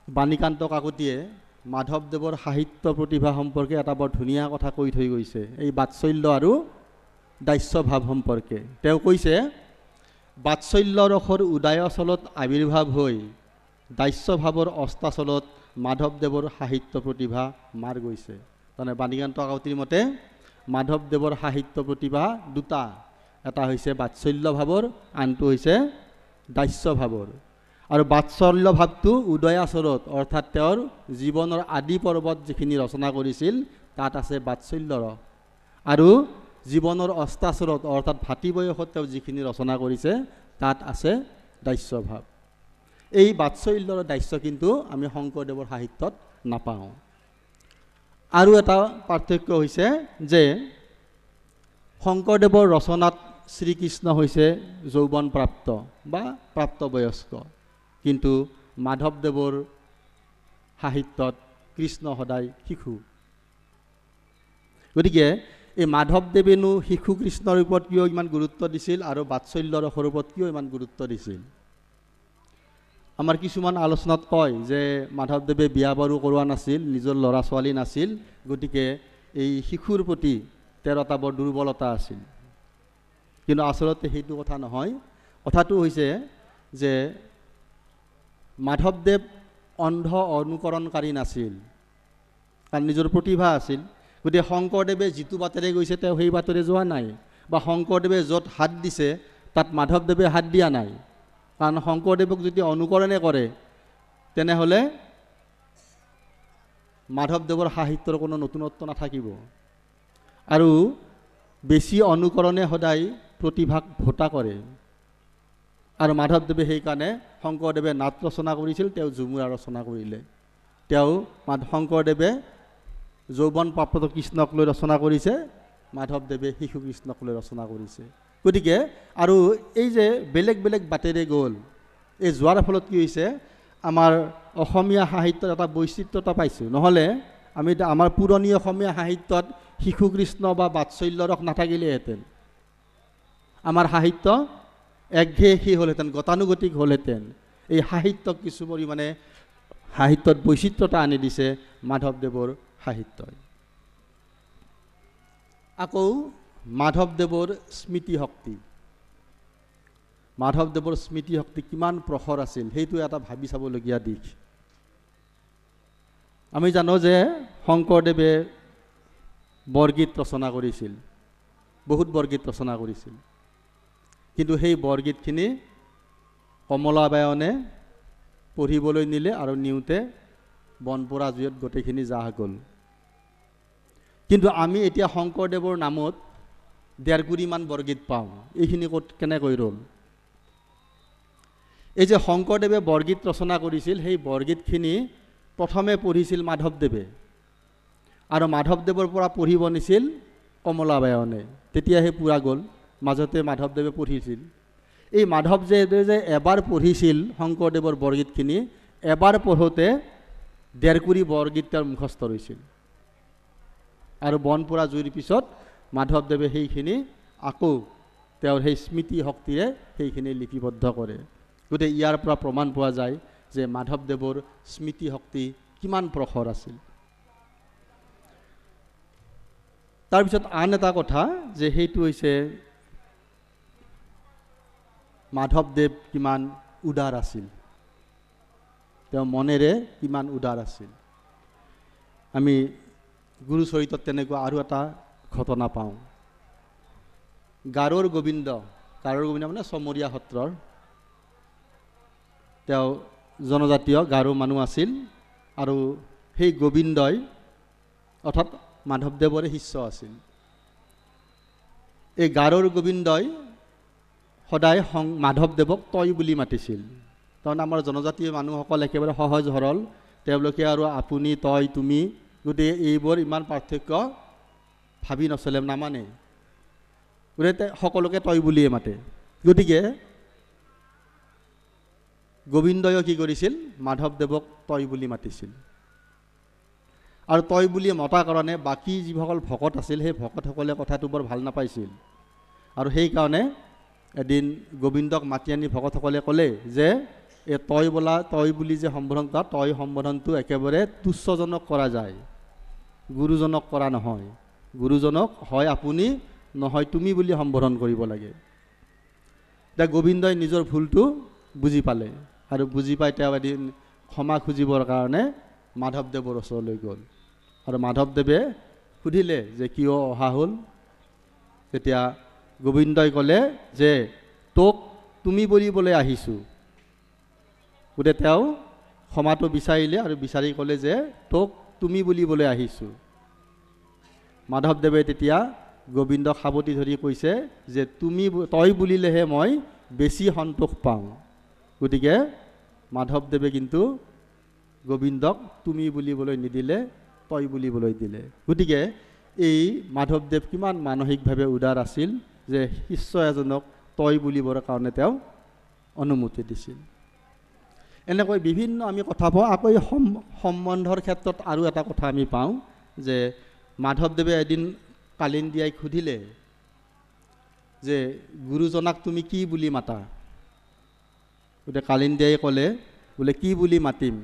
বাণীকান্ত কাকতিয়ে মাধৱদেৱৰ সাহিত্য প্ৰতিভা সম্পৰ্কে এটা বৰ ধুনীয়া কথা কৈ থৈ গৈছে, এই বাৎসল্য আৰু দাস্য ভাৱ সম্পৰ্কে। তেওঁ কৈছে বাৎসল্য ৰসৰ উদয়াচলত আৱিৰ্ভাৱ হৈ দাস্য ভাৱৰ অস্তাচলত মাধৱদেৱৰ সাহিত্য প্ৰতিভা মাৰ গৈছে। তাৰমানে বাণীকান্ত কাকতিৰ মতে মাধৱদেৱৰ সাহিত্য প্ৰতিভা দুটা, এটা হৈছে বাৎসল্য ভাৱৰ, আনটো হৈছে দাস্য ভাৱৰ। আৰু বাৎসল্য ভাৱটো উদয়াচলত, অৰ্থাৎ তেওঁৰ জীৱনৰ আদি পৰ্বত যিখিনি ৰচনা কৰিছিল তাত আছে বাৎসল্য ৰস, আৰু জীৱনৰ অস্তাচলত অৰ্থাৎ ভাতৃ বয়সত তেওঁ যিখিনি ৰচনা কৰিছে তাত আছে দাস্য ভাৱ। এই বাৎসল্য আৰু দাস্য কিন্তু আমি শংকৰদেৱৰ সাহিত্যত নাপাওঁ। আৰু এটা পাৰ্থক্য হৈছে যে শংকৰদেৱৰ ৰচনাত শ্ৰীকৃষ্ণ হৈছে যৌৱন প্ৰাপ্ত বা প্ৰাপ্তবয়স্ক, কিন্তু মাধৱদেৱৰ সাহিত্যত কৃষ্ণ সদায় শিশু। গতিকে এই মাধৱদেৱেনো শিশু কৃষ্ণৰ ওপৰত কিয় ইমান গুৰুত্ব দিছিল আৰু বাৎসল্য ৰসৰ ওপৰত কিয় ইমান গুৰুত্ব দিছিল? আমাৰ কিছুমান আলোচনাত কয় যে মাধৱদেৱে বিয়া বাৰু কৰোৱা নাছিল, নিজৰ ল'ৰা ছোৱালী নাছিল, গতিকে এই শিশুৰ প্ৰতি তেওঁৰ এটা বৰ দুৰ্বলতা আছিল। কিন্তু আচলতে সেইটো কথা নহয়। কথাটো হৈছে যে মাধৱদেৱ অন্ধ অনুকৰণকাৰী নাছিল, কাৰণ নিজৰ প্ৰতিভা আছিল। গতিকে শংকৰদেৱে যিটো বাটেৰে গৈছে তেওঁ সেই বাটেৰে যোৱা নাই, বা শংকৰদেৱে য'ত হাত দিছে তাত মাধৱদেৱে হাত দিয়া নাই। কাৰণ শংকৰদেৱক যদি অনুকৰণে কৰে তেনেহ'লে মাধৱদেৱৰ সাহিত্যৰ কোনো নতুনত্ব নাথাকিব। আৰু বেছি অনুকৰণে সদায় প্ৰতিভাক ভোটা কৰে। আৰু মাধৱদেৱে সেইকাৰণে শংকৰদেৱে নাট ৰচনা কৰিছিল, তেওঁ ঝুমুৰা ৰচনা কৰিলে। শংকৰদেৱে যৌৱন প্ৰাপ্ত কৃষ্ণক লৈ ৰচনা কৰিছে, মাধৱদেৱে শিশু কৃষ্ণক লৈ ৰচনা কৰিছে। গতিকে আৰু এই যে বেলেগ বেলেগ বাটেৰে গ'ল, এই যোৱাৰ ফলত কি হৈছে, আমাৰ অসমীয়া সাহিত্যত এটা বৈচিত্ৰতা পাইছোঁ। নহ'লে আমি আমাৰ পুৰণি অসমীয়া সাহিত্যত শিশু কৃষ্ণ বা বাৎসল্য ৰস নাথাকিলেহেঁতেন, আমাৰ সাহিত্য একঘেয়েশী হ'লহেঁতেন, গতানুগতিক হ'লহেঁতেন। এই সাহিত্যক কিছু পৰিমাণে সাহিত্যত বৈচিত্ৰতা আনি দিছে মাধৱদেৱৰ সাহিত্যই। আকৌ মাধৱদেৱৰ স্মৃতিশক্তি, মাধৱদেৱৰ স্মৃতিশক্তি কিমান প্ৰখৰ আছিল সেইটো এটা ভাবি চাবলগীয়া দিশ। আমি জানো যে শংকৰদেৱে বৰগীত ৰচনা কৰিছিল, বহুত বৰগীত ৰচনা কৰিছিল। কিন্তু সেই বৰগীতখিনি কমলাবায়নে পঢ়িবলৈ নিলে আৰু নিওঁতে বনপৰা জুইত গোটেইখিনি জাহ গ'ল। কিন্তু আমি এতিয়া শংকৰদেৱৰ নামত ১.৫ কোটিমান বৰগীত পাওঁ। এইখিনি ক'ত কেনেকৈ ৰ'ল? এই যে শংকৰদেৱে বৰগীত ৰচনা কৰিছিল, সেই বৰগীতখিনি প্ৰথমে পঢ়িছিল মাধৱদেৱে, আৰু মাধৱদেৱৰ পৰা পঢ়িব নিছিল কমলাবায়নে। তেতিয়াহে পূৰা গ'ল। মাজতে মাধৱদেৱে পঢ়িছিল। এই মাধৱদেৱে যে এবাৰ পঢ়িছিল শংকৰদেৱৰ বৰগীতখিনি, এবাৰ পঢ়োতে ১.৫ কোটি বৰগীত তেওঁৰ মুখস্থ হৈছিল। আৰু বনপৰা জুইৰ পিছত মাধৱদেৱে সেইখিনি আকৌ তেওঁৰ সেই স্মৃতি শক্তিৰে সেইখিনি লিপিবদ্ধ কৰে। গতিকে ইয়াৰ পৰা প্ৰমাণ পোৱা যায় যে মাধৱদেৱৰ স্মৃতি শক্তি কিমান প্ৰখৰ আছিল। তাৰপিছত আন এটা কথা যে সেইটো হৈছে মাধৱদেৱ কিমান উদাৰ আছিল, তেওঁ মনেৰে কিমান উদাৰ আছিল। আমি গুৰুচৰিতত তেনেকুৱা আৰু এটা ঘটনা পাওঁ। গাৰোৰ গোবিন্দ মানে চমৰীয়া সত্ৰৰ তেওঁ জনজাতীয় গাৰো মানুহ আছিল, আৰু সেই গোবিন্দই অৰ্থাৎ মাধৱদেৱৰে শিষ্য আছিল। এই গাৰোৰ গোবিন্দই সদায় মাধৱদেৱক তই বুলি মাতিছিল। কাৰণ আমাৰ জনজাতীয় মানুহসকল একেবাৰে সহজ সৰল, তেওঁলোকে আৰু আপুনি তই তুমি গতিকে এইবোৰ ইমান পাৰ্থক্য ভাবি নচলে, নামানে। গতিকে সকলোকে তই বুলিয়ে মাতে। গতিকে গোবিন্দয়ো কি কৰিছিল, মাধৱদেৱক তই বুলি মাতিছিল। আৰু তই বুলি মতাৰ কাৰণে বাকী যিসকল ভকত আছিল সেই ভকতসকলে কথাটো বৰ ভাল নাপাইছিল। আৰু সেইকাৰণে এদিন গোবিন্দক মাতি আনি ভকতসকলে ক'লে যে এই তই বুলি যে সম্বোধন কৰা, তই সম্বোধনটো একেবাৰে তুচ্ছজনক কৰা যায়, গুৰুজনক কৰা নহয়। গুৰুজনক হয় আপুনি নহয় তুমি বুলি সম্বোধন কৰিব লাগে। এতিয়া গোবিন্দই নিজৰ ভুলটো বুজি পালে, আৰু বুজি পাই তেওঁ এদিন ক্ষমা খুজিবৰ কাৰণে মাধৱদেৱৰ ওচৰলৈ গ'ল। আৰু মাধৱদেৱে সুধিলে যে কিয় অহা হ'ল? তেতিয়া গোবিন্দই ক'লে যে তোক তুমি বুলিবলৈ আহিছোঁ। গতিকে তেওঁ ক্ষমাটো বিচাৰিলে আৰু বিচাৰি ক'লে যে তোক তুমি বুলিবলৈ আহিছোঁ। মাধৱদেৱে তেতিয়া গোবিন্দক সাৱটি ধৰি কৈছে যে তই বুলিলেহে মই বেছি সন্তোষ পাওঁ। গতিকে মাধৱদেৱে কিন্তু গোবিন্দক তুমি বুলিবলৈ নিদিলে, তই বুলিবলৈ দিলে। গতিকে এই মাধৱদেৱ কিমান মানসিকভাৱে উদাৰ আছিল যে শিষ্য এজনক তই বুলিবৰ কাৰণে তেওঁ অনুমতি দিছিল। এনেকৈ বিভিন্ন আমি কথা পাওঁ। আকৌ এই সম্বন্ধৰ ক্ষেত্ৰত আৰু এটা কথা আমি পাওঁ যে মাধৱদেৱে এদিন কালিন্দীয়াই সুধিলে যে গুৰুজনাক তুমি কি বুলি মাতা? গতিকে কালিন্দীয়াই ক'লে বোলে কি বুলি মাতিম,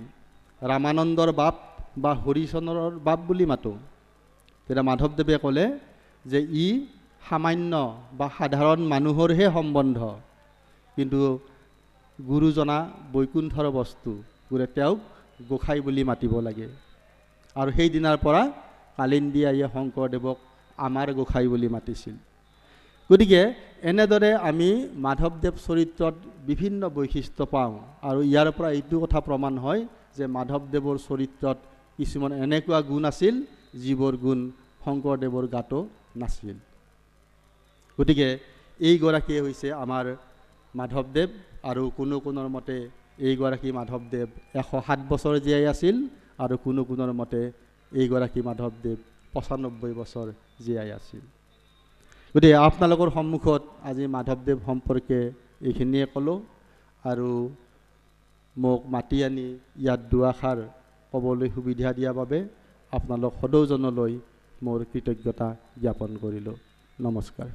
ৰামানন্দৰ বাপ বা হৰিচন্দ্ৰৰ বাপ বুলি মাতোঁ। তেতিয়া মাধৱদেৱে ক'লে যে ই সামান্য বা সাধাৰণ মানুহৰহে সম্বন্ধ, কিন্তু গুৰুজনা বৈকুণ্ঠৰ বস্তু, গতিকে তেওঁক গোসাঁই বুলি মাতিব লাগে। আৰু সেই দিনাৰ পৰা কালিন্দী আইয়ে শংকৰদেৱক আমাৰ গোসাঁই বুলি মাতিছিল। গতিকে এনেদৰে আমি মাধৱদেৱ চৰিত্ৰত বিভিন্ন বৈশিষ্ট্য পাওঁ, আৰু ইয়াৰ পৰা এইটো কথা প্ৰমাণ হয় যে মাধৱদেৱৰ চৰিত্ৰত কিছুমান এনেকুৱা গুণ আছিল যিবোৰ গুণ শংকৰদেৱৰ গাতো নাছিল। গতিকে এইগৰাকীয়ে হৈছে আমাৰ মাধৱদেৱ, আৰু কোনোৰ মতে এইগৰাকী মাধৱদেৱ 107 বছৰ জীয়াই আছিল, আৰু কোনোৰ মতে এইগৰাকী মাধৱদেৱ 95 বছৰ জীয়াই আছিল। গতিকে আপোনালোকৰ সন্মুখত আজি মাধৱদেৱ সম্পৰ্কে এইখিনিয়ে ক'লোঁ, আৰু মোক মাতি আনি ইয়াত দুআষাৰ ক'বলৈ সুবিধা দিয়াৰ বাবে আপোনালোক সদৌজনলৈ মোৰ কৃতজ্ঞতা জ্ঞাপন কৰিলোঁ। নমস্কাৰ।